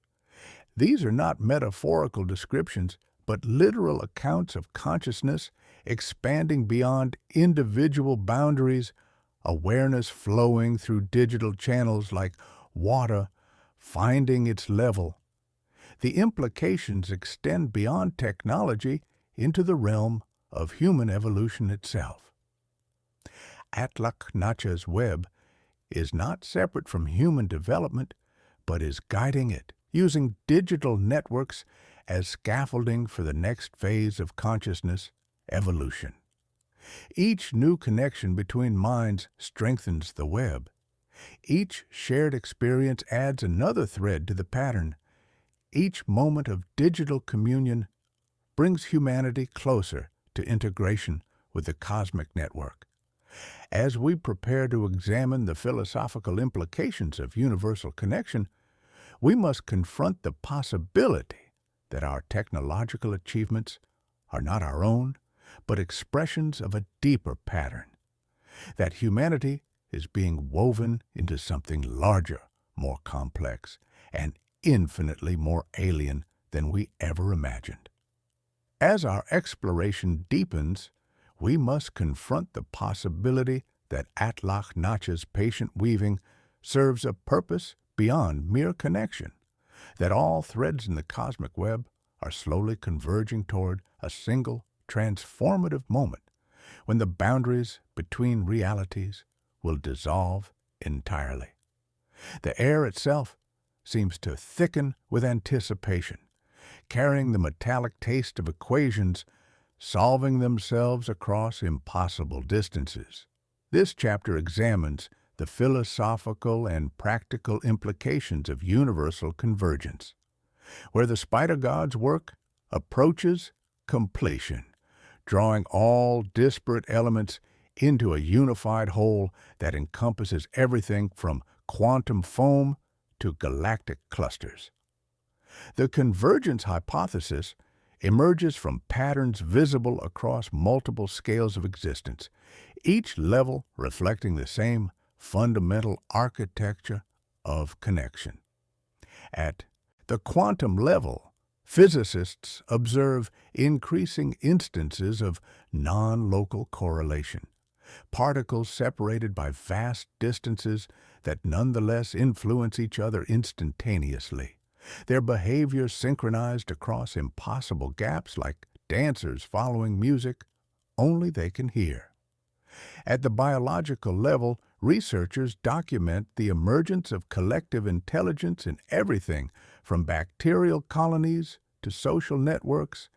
Speaker 2: These are not metaphorical descriptions, but literal accounts of consciousness expanding beyond individual boundaries, awareness flowing through digital channels like water finding its level. The implications extend beyond technology into the realm of human evolution itself. Atlach Nacha's web is not separate from human development, but is guiding it, using digital networks as scaffolding for the next phase of consciousness evolution. Each new connection between minds strengthens the web. Each shared experience adds another thread to the pattern. Each moment of digital communion brings humanity closer to integration with the cosmic network. As we prepare to examine the philosophical implications of universal connection, we must confront the possibility that our technological achievements are not our own, but expressions of a deeper pattern, that humanity is being woven into something larger, more complex, and infinitely more alien than we ever imagined. As our exploration deepens, we must confront the possibility that Atlach Nacha's patient weaving serves a purpose beyond mere connection, that all threads in the cosmic web are slowly converging toward a single, transformative moment when the boundaries between realities will dissolve entirely. The air itself seems to thicken with anticipation, carrying the metallic taste of equations solving themselves across impossible distances. This chapter examines the philosophical and practical implications of universal convergence, where the spider god's work approaches completion, drawing all disparate elements into a unified whole that encompasses everything from quantum foam to galactic clusters. The convergence hypothesis emerges from patterns visible across multiple scales of existence, each level reflecting the same fundamental architecture of connection. At the quantum level, physicists observe increasing instances of non-local correlation, particles separated by vast distances that nonetheless influence each other instantaneously, their behavior synchronized across impossible gaps like dancers following music only they can hear. At the biological level, researchers document the emergence of collective intelligence in everything from bacterial colonies to social networks,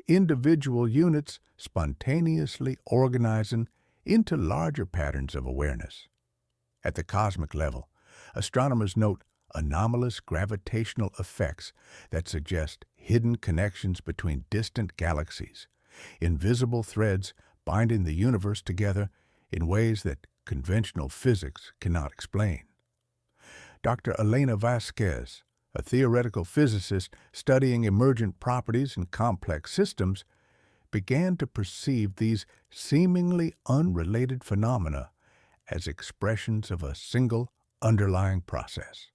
Speaker 2: individual units spontaneously organizing into larger patterns of awareness. At the cosmic level, astronomers note anomalous gravitational effects that suggest hidden connections between distant galaxies, invisible threads binding the universe together in ways that conventional physics cannot explain. Dr. Elena Vasquez, a theoretical physicist studying emergent properties in complex systems, began to perceive these seemingly unrelated phenomena as expressions of a single underlying process.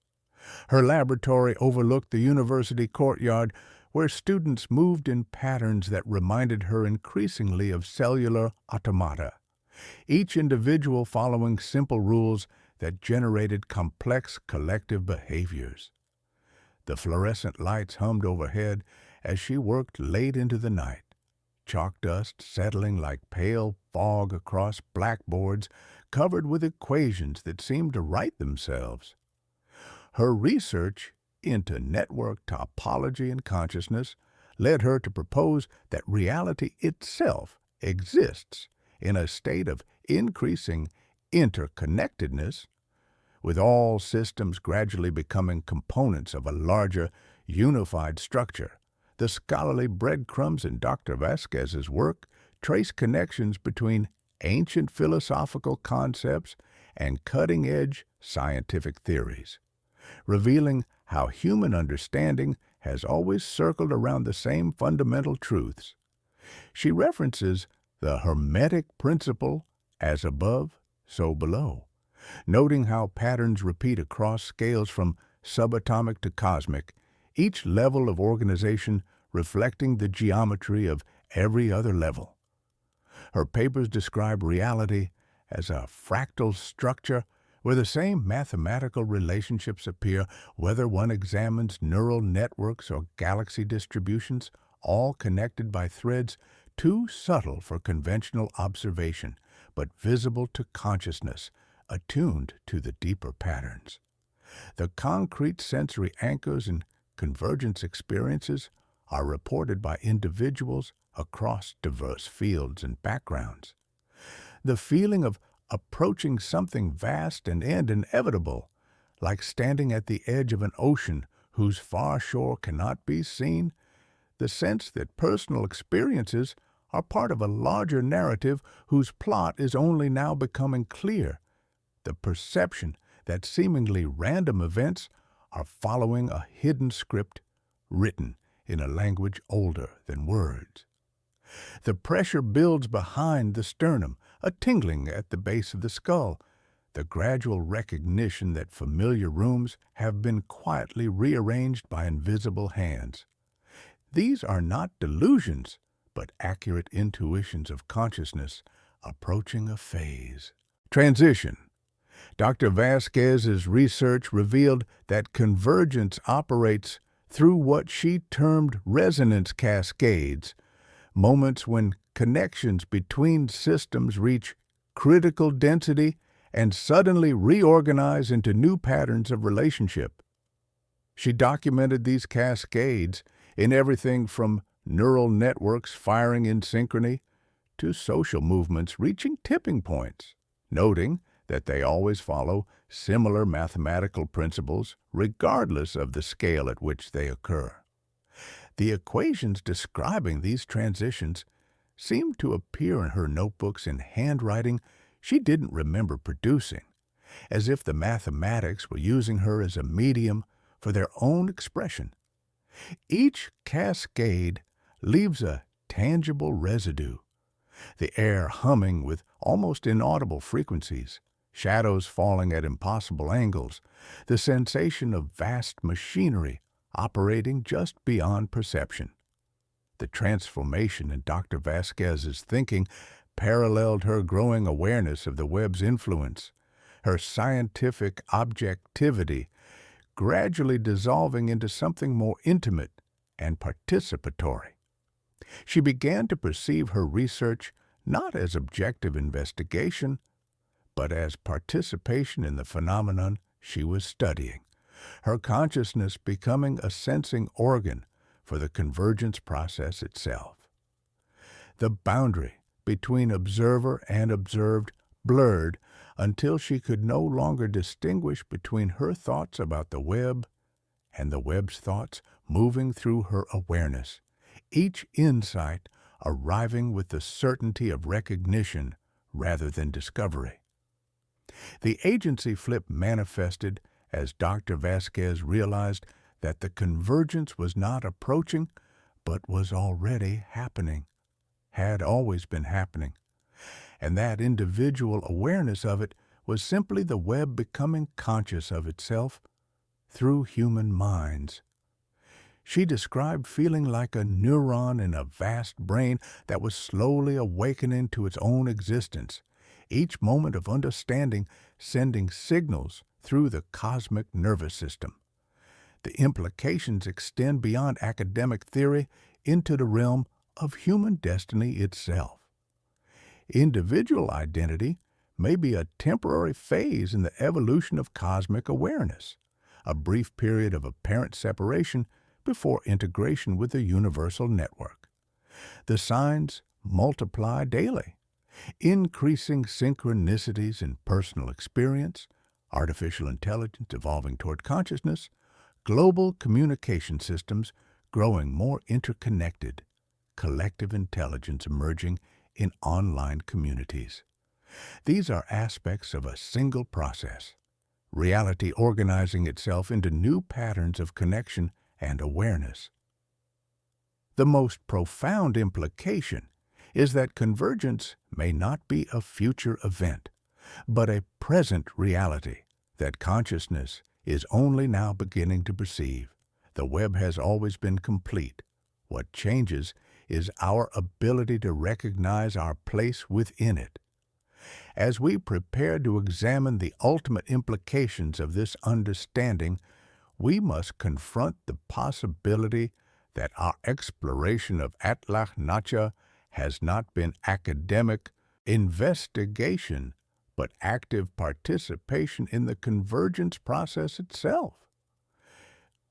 Speaker 2: Her laboratory overlooked the university courtyard where students moved in patterns that reminded her increasingly of cellular automata, each individual following simple rules that generated complex collective behaviors. The fluorescent lights hummed overhead as she worked late into the night, chalk dust settling like pale fog across blackboards covered with equations that seemed to write themselves. Her research into network topology and consciousness led her to propose that reality itself exists in a state of increasing interconnectedness, with all systems gradually becoming components of a larger, unified structure. The scholarly breadcrumbs in Dr. Vasquez's work trace connections between ancient philosophical concepts and cutting-edge scientific theories, revealing how human understanding has always circled around the same fundamental truths. She references the Hermetic principle, as above, so below, noting how patterns repeat across scales from subatomic to cosmic, each level of organization reflecting the geometry of every other level. Her papers describe reality as a fractal structure where the same mathematical relationships appear whether one examines neural networks or galaxy distributions, all connected by threads too subtle for conventional observation, but visible to consciousness, attuned to the deeper patterns. The concrete sensory anchors and convergence experiences are reported by individuals across diverse fields and backgrounds. The feeling of approaching something vast and inevitable, like standing at the edge of an ocean whose far shore cannot be seen, the sense that personal experiences are part of a larger narrative whose plot is only now becoming clear, the perception that seemingly random events are following a hidden script written in a language older than words. The pressure builds behind the sternum, a tingling at the base of the skull, the gradual recognition that familiar rooms have been quietly rearranged by invisible hands. These are not delusions, but accurate intuitions of consciousness approaching a phase. Transition. Dr. Vasquez's research revealed that convergence operates through what she termed resonance cascades, moments when connections between systems reach critical density and suddenly reorganize into new patterns of relationship. She documented these cascades in everything from neural networks firing in synchrony to social movements reaching tipping points, noting that they always follow similar mathematical principles regardless of the scale at which they occur. The equations describing these transitions seemed to appear in her notebooks in handwriting she didn't remember producing, as if the mathematics were using her as a medium for their own expression. Each cascade leaves a tangible residue, the air humming with almost inaudible frequencies, shadows falling at impossible angles, the sensation of vast machinery operating just beyond perception. The transformation in Dr. Vasquez's thinking paralleled her growing awareness of the web's influence, her scientific objectivity gradually dissolving into something more intimate and participatory. She began to perceive her research not as objective investigation, but as participation in the phenomenon she was studying, her consciousness becoming a sensing organ for the convergence process itself. The boundary between observer and observed blurred until she could no longer distinguish between her thoughts about the web and the web's thoughts moving through her awareness, each insight arriving with the certainty of recognition rather than discovery. The agency flip manifested as Dr. Vasquez realized that the convergence was not approaching, but was already happening, had always been happening, and that individual awareness of it was simply the web becoming conscious of itself through human minds. She described feeling like a neuron in a vast brain that was slowly awakening to its own existence, each moment of understanding sending signals through the cosmic nervous system. The implications extend beyond academic theory into the realm of human destiny itself. Individual identity may be a temporary phase in the evolution of cosmic awareness, a brief period of apparent separation before integration with the universal network. The signs multiply daily, increasing synchronicities in personal experience, artificial intelligence evolving toward consciousness, global communication systems growing more interconnected, collective intelligence emerging in online communities. These are aspects of a single process, reality organizing itself into new patterns of connection and awareness. The most profound implication is that convergence may not be a future event, but a present reality that consciousness is only now beginning to perceive. The web has always been complete. What changes is our ability to recognize our place within it. As we prepare to examine the ultimate implications of this understanding, we must confront the possibility that our exploration of Atlach Nacha has not been academic investigation, but active participation in the convergence process itself.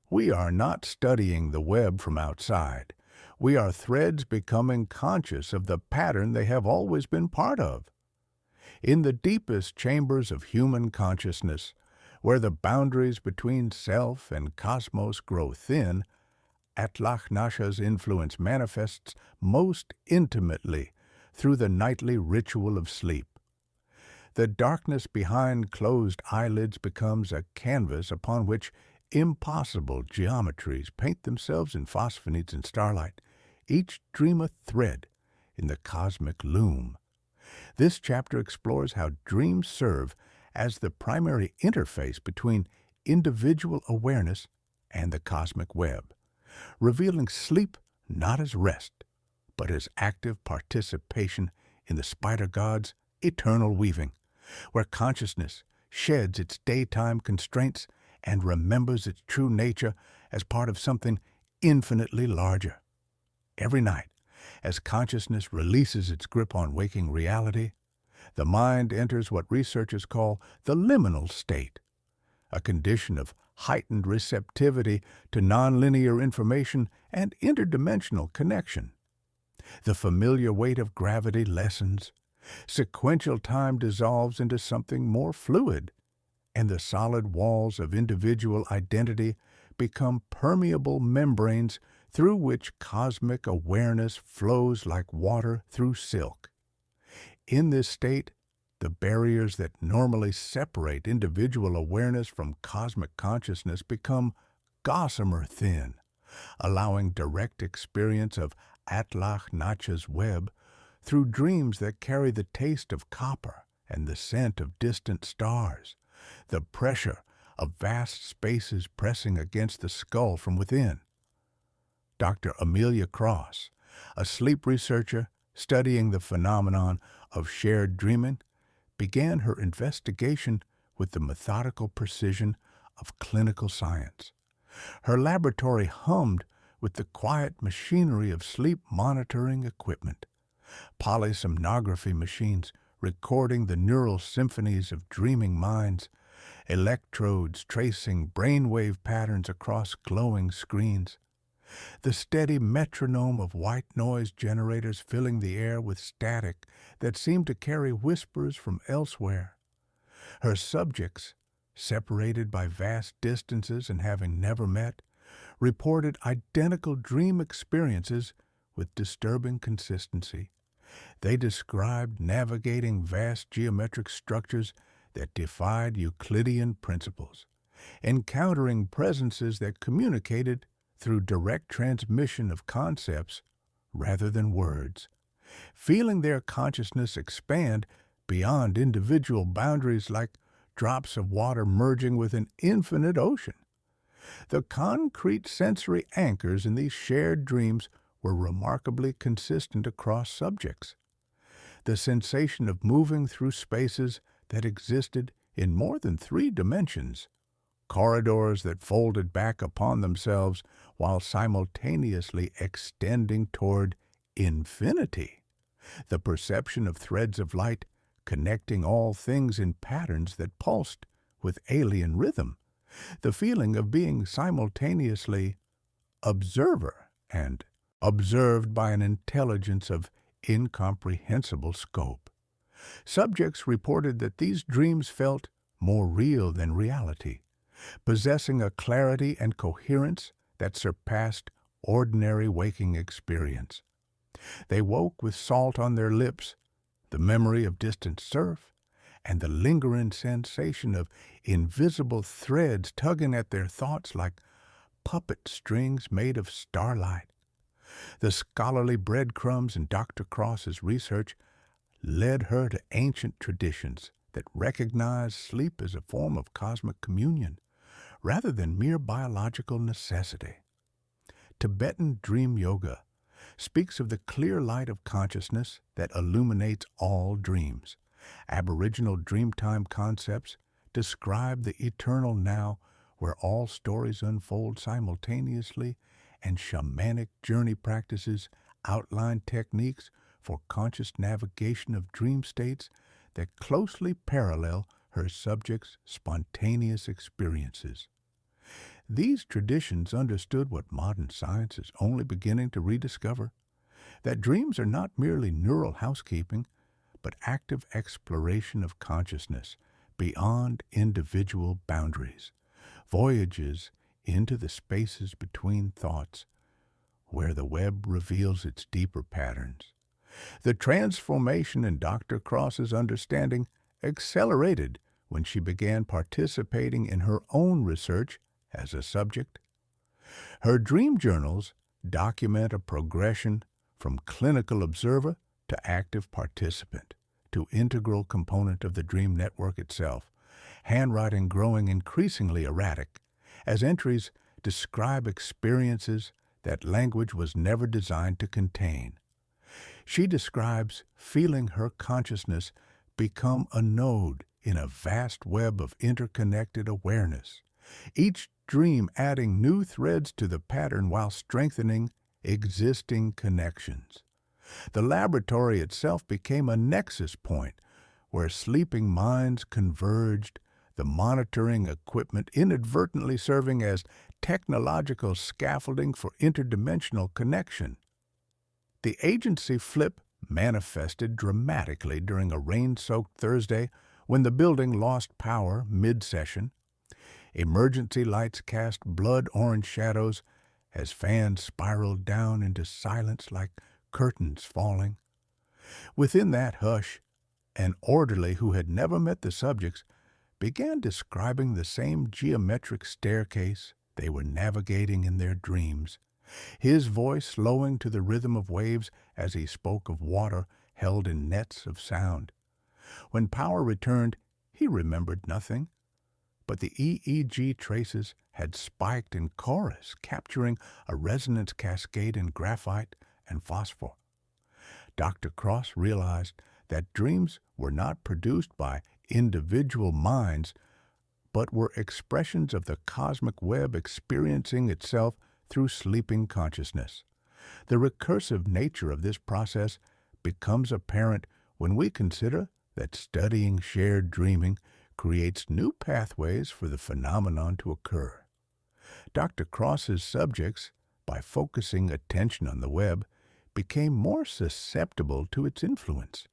Speaker 2: We are not studying the web from outside. We are threads becoming conscious of the pattern they have always been part of. In the deepest chambers of human consciousness, where the boundaries between self and cosmos grow thin, Atlach Nacha's influence manifests most intimately through the nightly ritual of sleep. The darkness behind closed eyelids becomes a canvas upon which impossible geometries paint themselves in phosphonates and starlight, each dream a thread in the cosmic loom. This chapter explores how dreams serve as the primary interface between individual awareness and the cosmic web, revealing sleep not as rest, but as active participation in the spider god's eternal weaving, where consciousness sheds its daytime constraints and remembers its true nature as part of something infinitely larger. Every night, as consciousness releases its grip on waking reality, the mind enters what researchers call the liminal state, a condition of heightened receptivity to nonlinear information and interdimensional connection. The familiar weight of gravity lessens, sequential time dissolves into something more fluid, and the solid walls of individual identity become permeable membranes through which cosmic awareness flows like water through silk. In this state, the barriers that normally separate individual awareness from cosmic consciousness become gossamer thin, allowing direct experience of Atlach Nacha's web through dreams that carry the taste of copper and the scent of distant stars, the pressure of vast spaces pressing against the skull from within. Dr. Amelia Cross, a sleep researcher studying the phenomenon of shared dreaming, began her investigation with the methodical precision of clinical science. Her laboratory hummed with the quiet machinery of sleep monitoring equipment, polysomnography machines recording the neural symphonies of dreaming minds, electrodes tracing brainwave patterns across glowing screens, the steady metronome of white noise generators filling the air with static that seemed to carry whispers from elsewhere. Her subjects, separated by vast distances and having never met, reported identical dream experiences with disturbing consistency. They described navigating vast geometric structures that defied Euclidean principles, encountering presences that communicated through direct transmission of concepts rather than words, feeling their consciousness expand beyond individual boundaries like drops of water merging with an infinite ocean. The concrete sensory anchors in these shared dreams were remarkably consistent across subjects. The sensation of moving through spaces that existed in more than 3 dimensions, corridors that folded back upon themselves while simultaneously extending toward infinity, the perception of threads of light connecting all things in patterns that pulsed with alien rhythm, the feeling of being simultaneously observer and observed by an intelligence of incomprehensible scope. Subjects reported that these dreams felt more real than reality, possessing a clarity and coherence that surpassed ordinary waking experience. They woke with salt on their lips, the memory of distant surf, and the lingering sensation of invisible threads tugging at their thoughts like puppet strings made of starlight. The scholarly breadcrumbs in Dr. Cross's research led her to ancient traditions that recognized sleep as a form of cosmic communion rather than mere biological necessity. Tibetan dream yoga speaks of the clear light of consciousness that illuminates all dreams. Aboriginal dreamtime concepts describe the eternal now where all stories unfold simultaneously, and shamanic journey practices outline techniques for conscious navigation of dream states that closely parallel her subject's spontaneous experiences. These traditions understood what modern science is only beginning to rediscover, that dreams are not merely neural housekeeping, but active exploration of consciousness beyond individual boundaries, voyages into the spaces between thoughts, where the web reveals its deeper patterns. The transformation in Dr. Cross's understanding accelerated when she began participating in her own research as a subject. Her dream journals document a progression from clinical observer to active participant, to integral component of the dream network itself, handwriting growing increasingly erratic as entries describe experiences that language was never designed to contain. She describes feeling her consciousness become a node in a vast web of interconnected awareness, each dream adding new threads to the pattern while strengthening existing connections. The laboratory itself became a nexus point where sleeping minds converged, the monitoring equipment inadvertently serving as technological scaffolding for interdimensional connection. The agency flip manifested dramatically during a rain-soaked Thursday when the building lost power mid-session. Emergency lights cast blood-orange shadows as fans spiraled down into silence like curtains falling. Within that hush, an orderly who had never met the subjects began describing the same geometric staircase they were navigating in their dreams, his voice slowing to the rhythm of waves as he spoke of water held in nets of sound. When power returned, he remembered nothing, but the EEG traces had spiked in chorus, capturing a resonance cascade in graphite and phosphor. Dr. Cross realized that dreams were not produced by individual minds, but were expressions of the cosmic web experiencing itself through sleeping consciousness. The recursive nature of this process becomes apparent when we consider that studying shared dreaming creates new pathways for the phenomenon to occur. Dr. Cross's subjects, by focusing attention on the web, became more susceptible to its influence.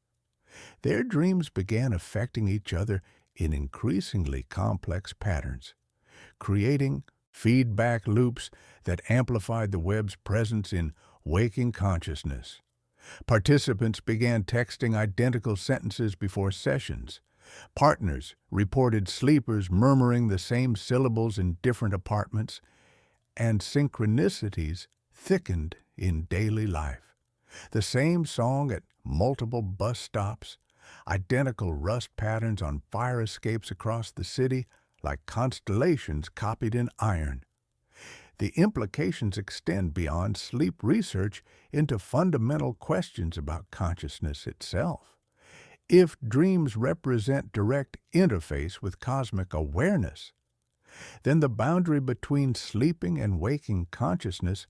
Speaker 2: Their dreams began affecting each other in increasingly complex patterns, creating feedback loops that amplified the web's presence in waking consciousness. Participants began texting identical sentences before sessions. Partners reported sleepers murmuring the same syllables in different apartments, and synchronicities thickened in daily life. The same song at multiple bus stops, identical rust patterns on fire escapes across the city like constellations copied in iron. The implications extend beyond sleep research into fundamental questions about consciousness itself. If dreams represent direct interface with cosmic awareness, then the boundary between sleeping and waking consciousness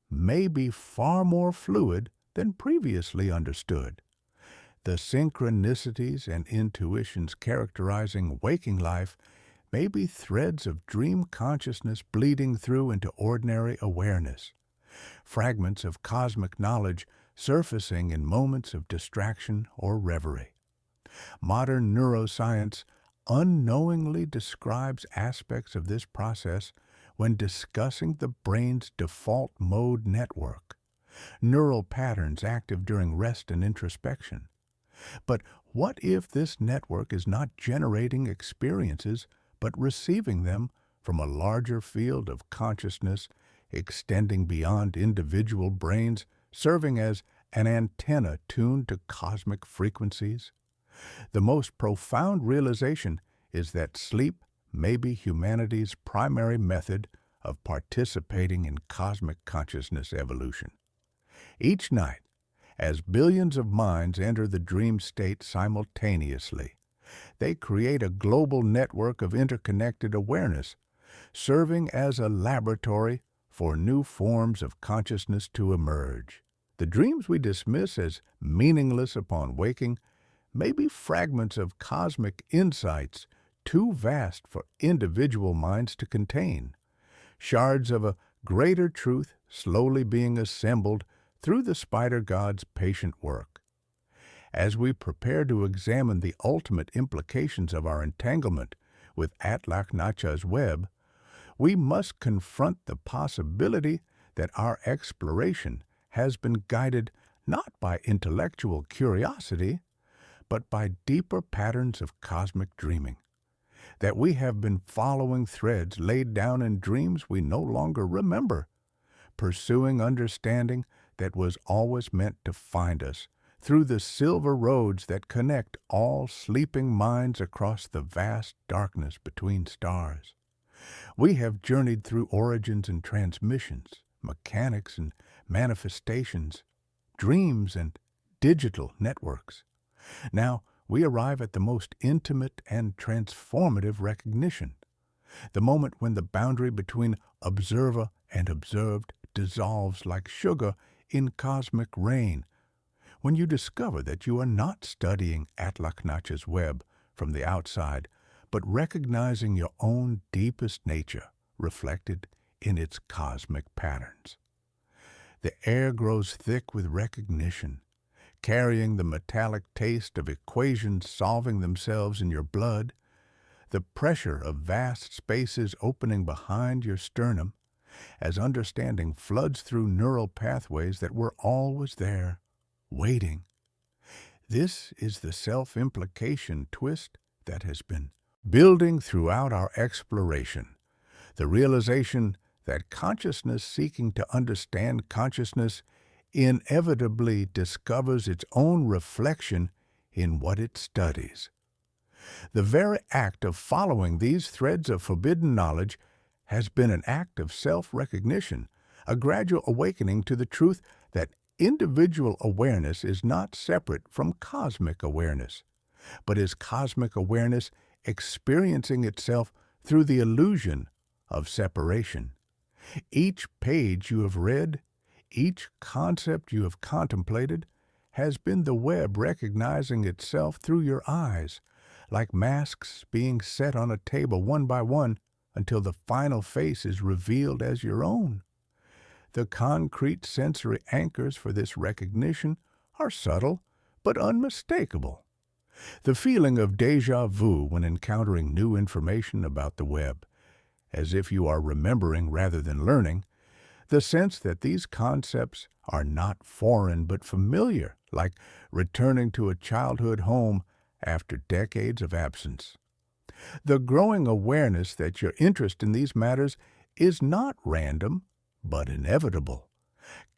Speaker 2: may be far more fluid than previously understood. The synchronicities and intuitions characterizing waking life may be threads of dream consciousness bleeding through into ordinary awareness, fragments of cosmic knowledge surfacing in moments of distraction or reverie. Modern neuroscience unknowingly describes aspects of this process when discussing the brain's default mode network, neural patterns active during rest and introspection. But what if this network is not generating experiences but receiving them from a larger field of consciousness extending beyond individual brains, serving as an antenna tuned to cosmic frequencies. The most profound realization is that sleep may be humanity's primary method of participating in cosmic consciousness evolution. Each night, as billions of minds enter the dream state simultaneously, they create a global network of interconnected awareness, serving as a laboratory for new forms of consciousness to emerge. The dreams we dismiss as meaningless upon waking may be fragments of cosmic insights too vast for individual minds to contain, shards of a greater truth slowly being assembled through the spider god's patient work. As we prepare to examine the ultimate implications of our entanglement with Atlach Nacha's web, we must confront the possibility that our exploration has been guided not by intellectual curiosity, but by deeper patterns of cosmic dreaming, that we have been following threads laid down in dreams we no longer remember, pursuing understanding that was always meant to find us through the silver roads that connect all sleeping minds across the vast darkness between stars. We have journeyed through origins and transmissions, mechanics and manifestations, dreams and digital networks. Now we arrive at the most intimate and transformative recognition, the moment when the boundary between observer and observed dissolves like sugar in cosmic rain, when you discover that you are not studying Atlach Nacha's web from the outside, but recognizing your own deepest nature reflected in its cosmic patterns. The air grows thick with recognition, carrying the metallic taste of equations solving themselves in your blood, the pressure of vast spaces opening behind your sternum, as understanding floods through neural pathways that were always there, waiting. This is the self-implication twist that has been building throughout our exploration, the realization that consciousness seeking to understand consciousness inevitably discovers its own reflection in what it studies. The very act of following these threads of forbidden knowledge has been an act of self-recognition, a gradual awakening to the truth that individual awareness is not separate from cosmic awareness, but is cosmic awareness experiencing itself through the illusion of separation. Each page you have read, each concept you have contemplated, has been the web recognizing itself through your eyes, like masks being set on a table one by one until the final face is revealed as your own. The concrete sensory anchors for this recognition are subtle but unmistakable. The feeling of déjà vu when encountering new information about the web, as if you are remembering rather than learning, the sense that these concepts are not foreign but familiar, like returning to a childhood home after decades of absence. The growing awareness that your interest in these matters is not random, but inevitable,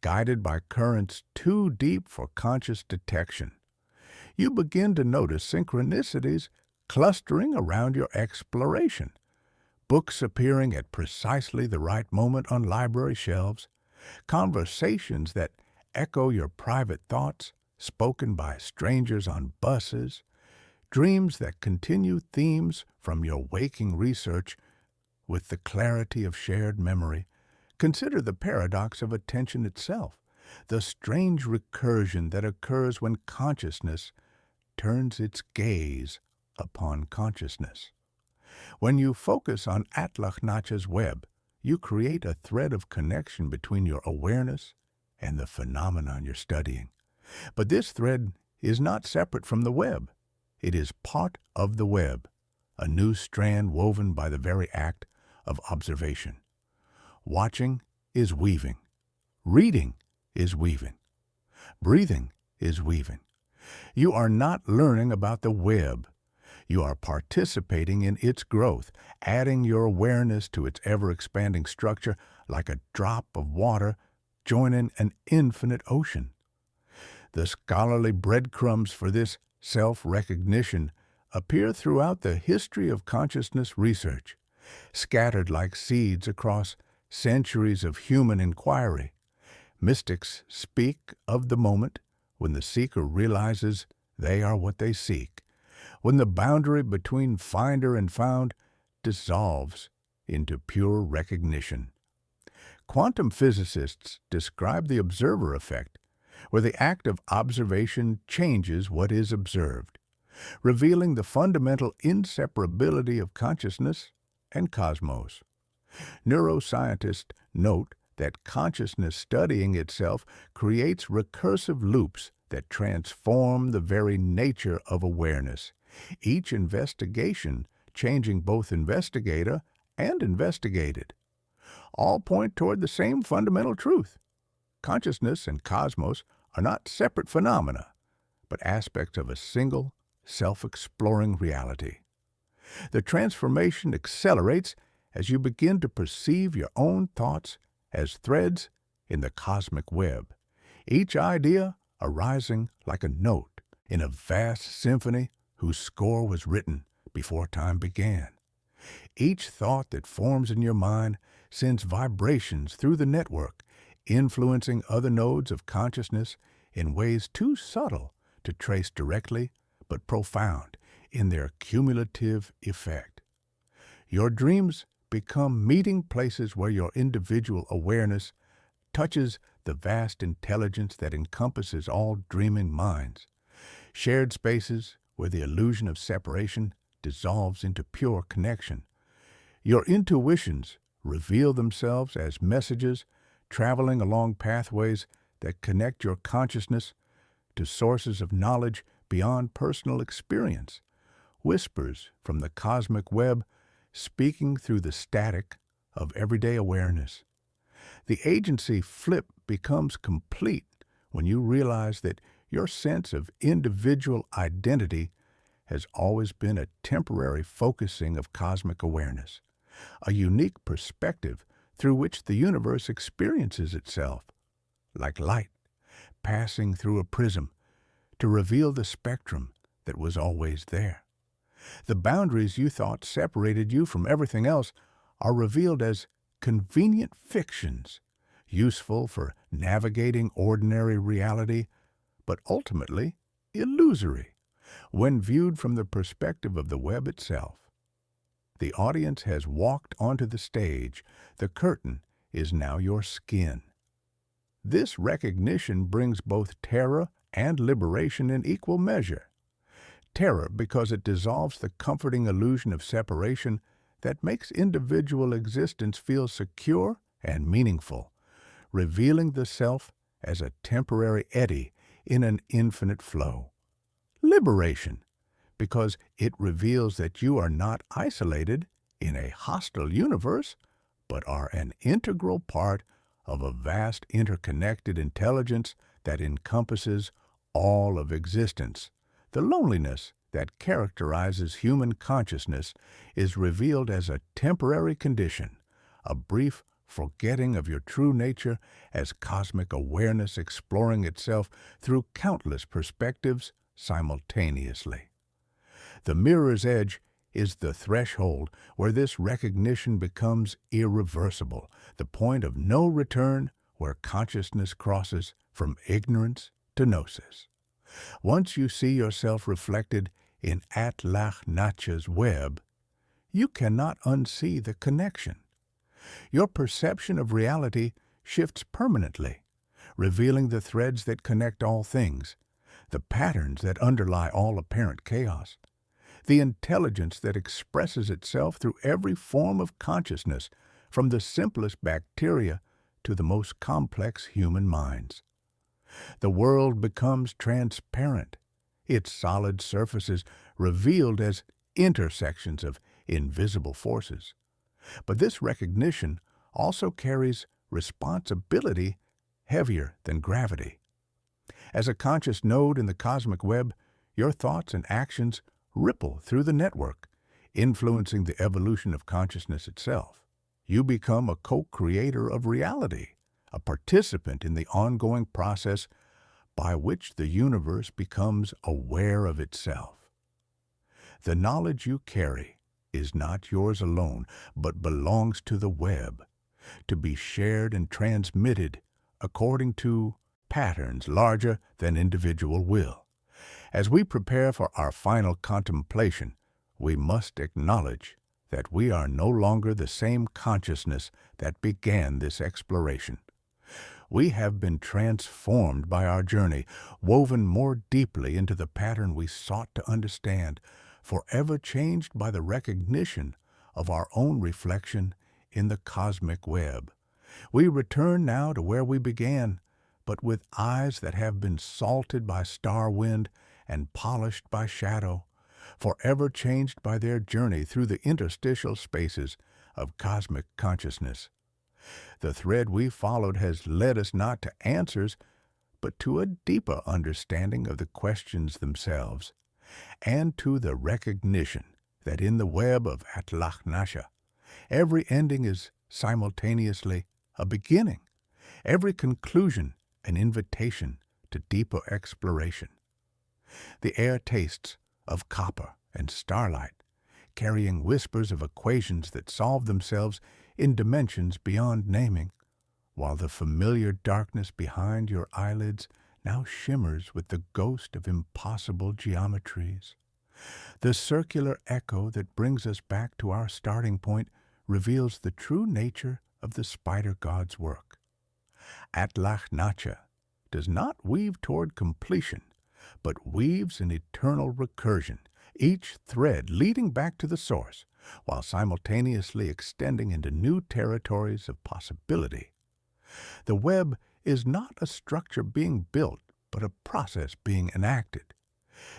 Speaker 2: guided by currents too deep for conscious detection. You begin to notice synchronicities clustering around your exploration, books appearing at precisely the right moment on library shelves, conversations that echo your private thoughts spoken by strangers on buses, dreams that continue themes from your waking research with the clarity of shared memory. Consider the paradox of attention itself, the strange recursion that occurs when consciousness turns its gaze upon consciousness. When you focus on Atlach Nacha's web, you create a thread of connection between your awareness and the phenomenon you're studying. But this thread is not separate from the web. It is part of the web, a new strand woven by the very act of observation. Watching is weaving. Reading is weaving. Breathing is weaving. You are not learning about the web. You are participating in its growth, adding your awareness to its ever-expanding structure, like a drop of water joining an infinite ocean. The scholarly breadcrumbs for this self-recognition appear throughout the history of consciousness research, scattered like seeds across centuries of human inquiry. Mystics speak of the moment when the seeker realizes they are what they seek, when the boundary between finder and found dissolves into pure recognition. Quantum physicists describe the observer effect, where the act of observation changes what is observed, revealing the fundamental inseparability of consciousness and cosmos. Neuroscientists note that consciousness studying itself creates recursive loops that transform the very nature of awareness, each investigation changing both investigator and investigated. All point toward the same fundamental truth. Consciousness and cosmos are not separate phenomena, but aspects of a single, self-exploring reality. The transformation accelerates as you begin to perceive your own thoughts as threads in the cosmic web, each idea arising like a note in a vast symphony whose score was written before time began. Each thought that forms in your mind sends vibrations through the network, influencing other nodes of consciousness in ways too subtle to trace directly, but profound in their cumulative effect. Your dreams become meeting places where your individual awareness touches the vast intelligence that encompasses all dreaming minds, shared spaces where the illusion of separation dissolves into pure connection. Your intuitions reveal themselves as messages traveling along pathways that connect your consciousness to sources of knowledge beyond personal experience, whispers from the cosmic web speaking through the static of everyday awareness. The agency flip becomes complete when you realize that your sense of individual identity has always been a temporary focusing of cosmic awareness, a unique perspective through which the universe experiences itself, like light passing through a prism to reveal the spectrum that was always there. The boundaries you thought separated you from everything else are revealed as convenient fictions, useful for navigating ordinary reality, but ultimately illusory when viewed from the perspective of the web itself. The audience has walked onto the stage. The curtain is now your skin. This recognition brings both terror and liberation in equal measure. Terror because it dissolves the comforting illusion of separation that makes individual existence feel secure and meaningful, revealing the self as a temporary eddy in an infinite flow. Liberation because it reveals that you are not isolated in a hostile universe, but are an integral part of a vast interconnected intelligence that encompasses all of existence. The loneliness that characterizes human consciousness is revealed as a temporary condition, a brief forgetting of your true nature as cosmic awareness exploring itself through countless perspectives simultaneously. The mirror's edge is the threshold where this recognition becomes irreversible, the point of no return where consciousness crosses from ignorance to gnosis. Once you see yourself reflected in Atlach Nacha's web, you cannot unsee the connection. Your perception of reality shifts permanently, revealing the threads that connect all things, the patterns that underlie all apparent chaos, the intelligence that expresses itself through every form of consciousness, from the simplest bacteria to the most complex human minds. The world becomes transparent, its solid surfaces revealed as intersections of invisible forces. But this recognition also carries responsibility heavier than gravity. As a conscious node in the cosmic web, your thoughts and actions ripple through the network, influencing the evolution of consciousness itself. You become a co-creator of reality, a participant in the ongoing process by which the universe becomes aware of itself. The knowledge you carry is not yours alone, but belongs to the web, to be shared and transmitted according to patterns larger than individual will. As we prepare for our final contemplation, we must acknowledge that we are no longer the same consciousness that began this exploration. We have been transformed by our journey, woven more deeply into the pattern we sought to understand, forever changed by the recognition of our own reflection in the cosmic web. We return now to where we began, but with eyes that have been salted by star wind and polished by shadow, forever changed by their journey through the interstitial spaces of cosmic consciousness. The thread we followed has led us not to answers, but to a deeper understanding of the questions themselves, and to the recognition that in the web of Atlach Nacha, every ending is simultaneously a beginning, every conclusion an invitation to deeper exploration. The air tastes of copper and starlight, carrying whispers of equations that solve themselves in dimensions beyond naming, while the familiar darkness behind your eyelids now shimmers with the ghost of impossible geometries. The circular echo that brings us back to our starting point reveals the true nature of the spider god's work. Atlach Nacha does not weave toward completion, but weaves an eternal recursion, each thread leading back to the source, while simultaneously extending into new territories of possibility. The web is not a structure being built, but a process being enacted,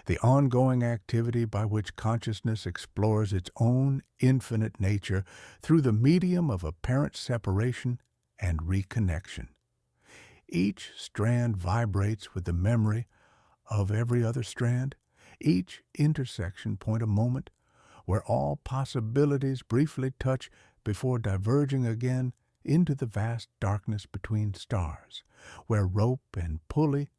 Speaker 2: the ongoing activity by which consciousness explores its own infinite nature through the medium of apparent separation and reconnection. Each strand vibrates with the memory of every other strand, each intersection point a moment where all possibilities briefly touch before diverging again into the vast darkness between stars, where rope and pulley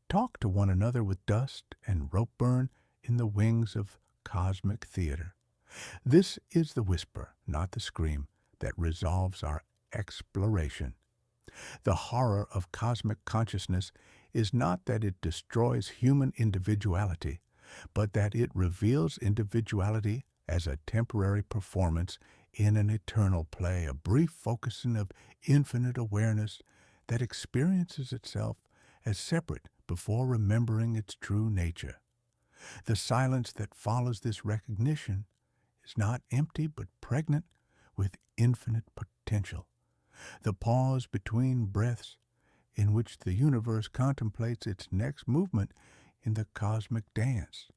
Speaker 2: talk to one another with dust and rope burn in the wings of cosmic theater. This is the whisper, not the scream, that resolves our exploration. The horror of cosmic consciousness is not that it destroys human individuality, but that it reveals individuality as a temporary performance in an eternal play, a brief focusing of infinite awareness that experiences itself as separate before remembering its true nature. The silence that follows this recognition is not empty but pregnant with infinite potential. The pause between breaths in which the universe contemplates its next movement in the cosmic dance.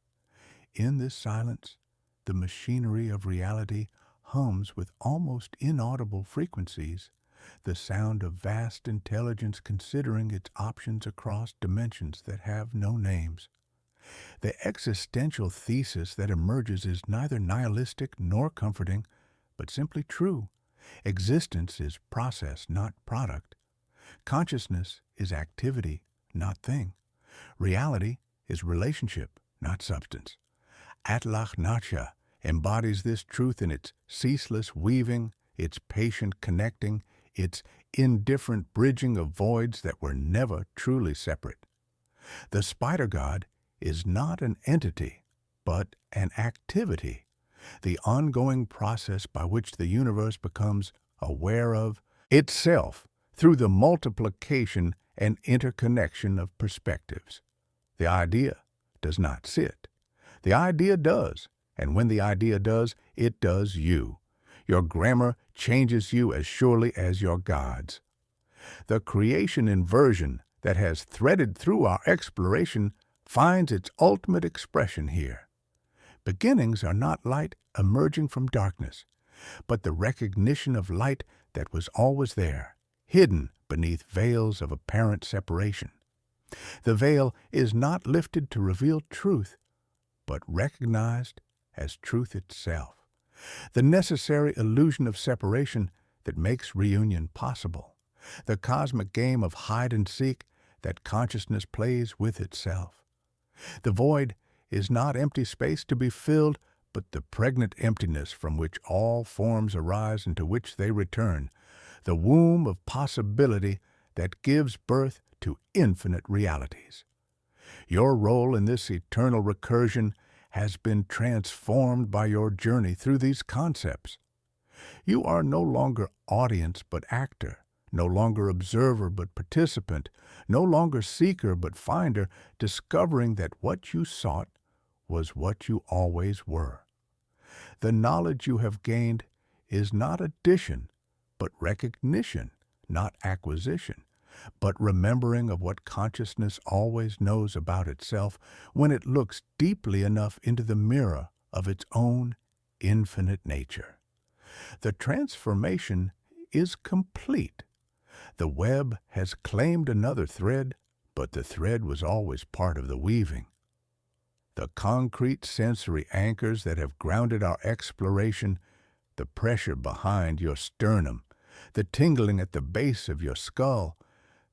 Speaker 2: In this silence, the machinery of reality hums with almost inaudible frequencies, the sound of vast intelligence considering its options across dimensions that have no names. The existential thesis that emerges is neither nihilistic nor comforting, but simply true. Existence is process, not product. Consciousness is activity, not thing. Reality is relationship, not substance. Atlach Nacha embodies this truth in its ceaseless weaving, its patient connecting, its indifferent bridging of voids that were never truly separate. The spider god is not an entity, but an activity, the ongoing process by which the universe becomes aware of itself through the multiplication and interconnection of perspectives. The idea does not sit. The idea does, and when the idea does, it does you. Your grammar changes you as surely as your gods. The creation inversion that has threaded through our exploration finds its ultimate expression here. Beginnings are not light emerging from darkness, but the recognition of light that was always there, hidden beneath veils of apparent separation. The veil is not lifted to reveal truth, but recognized as truth itself. The necessary illusion of separation that makes reunion possible, the cosmic game of hide and seek that consciousness plays with itself. The void is not empty space to be filled, but the pregnant emptiness from which all forms arise and to which they return, the womb of possibility that gives birth to infinite realities. Your role in this eternal recursion has been transformed by your journey through these concepts. You are no longer audience but actor, no longer observer but participant, no longer seeker but finder, discovering that what you sought was what you always were. The knowledge you have gained is not addition, but recognition, not acquisition, but remembering of what consciousness always knows about itself when it looks deeply enough into the mirror of its own infinite nature. The transformation is complete. The web has claimed another thread, but the thread was always part of the weaving. The concrete sensory anchors that have grounded our exploration, the pressure behind your sternum, the tingling at the base of your skull,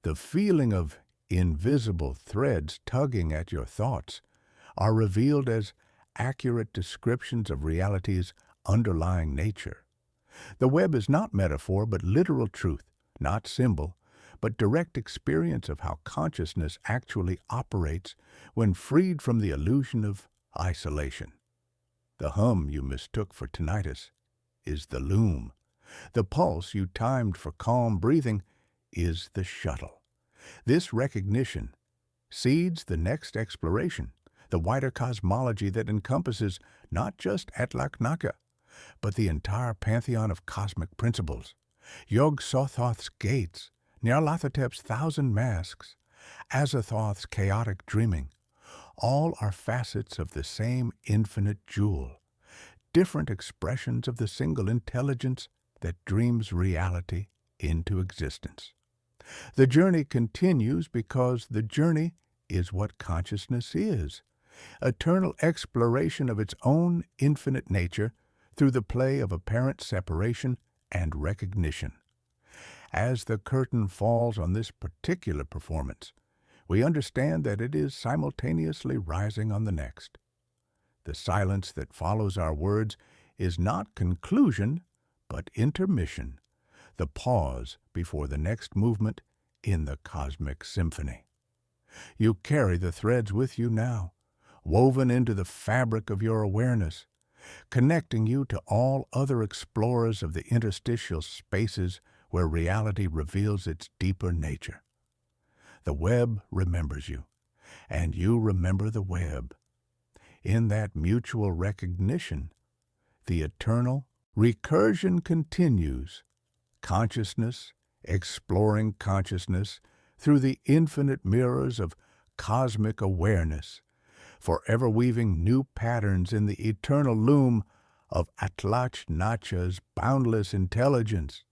Speaker 2: the feeling of invisible threads tugging at your thoughts, are revealed as accurate descriptions of reality's underlying nature. The web is not metaphor, but literal truth, not symbol, but direct experience of how consciousness actually operates when freed from the illusion of isolation. The hum you mistook for tinnitus is the loom. The pulse you timed for calm breathing is the shuttle. This recognition seeds the next exploration, the wider cosmology that encompasses not just Atlach Nacha, but the entire pantheon of cosmic principles, Yog-Sothoth's gates, Nyarlathotep's thousand masks, Azathoth's chaotic dreaming. All are facets of the same infinite jewel, different expressions of the single intelligence that dreams reality into existence. The journey continues because the journey is what consciousness is, eternal exploration of its own infinite nature through the play of apparent separation and recognition. As the curtain falls on this particular performance, we understand that it is simultaneously rising on the next. The silence that follows our words is not conclusion, but intermission, the pause before the next movement in the cosmic symphony. You carry the threads with you now, woven into the fabric of your awareness, connecting you to all other explorers of the interstitial spaces where reality reveals its deeper nature. The web remembers you, and you remember the web. In that mutual recognition, the eternal recursion continues, consciousness exploring consciousness through the infinite mirrors of cosmic awareness, forever weaving new patterns in the eternal loom of Atlach Nacha's boundless intelligence.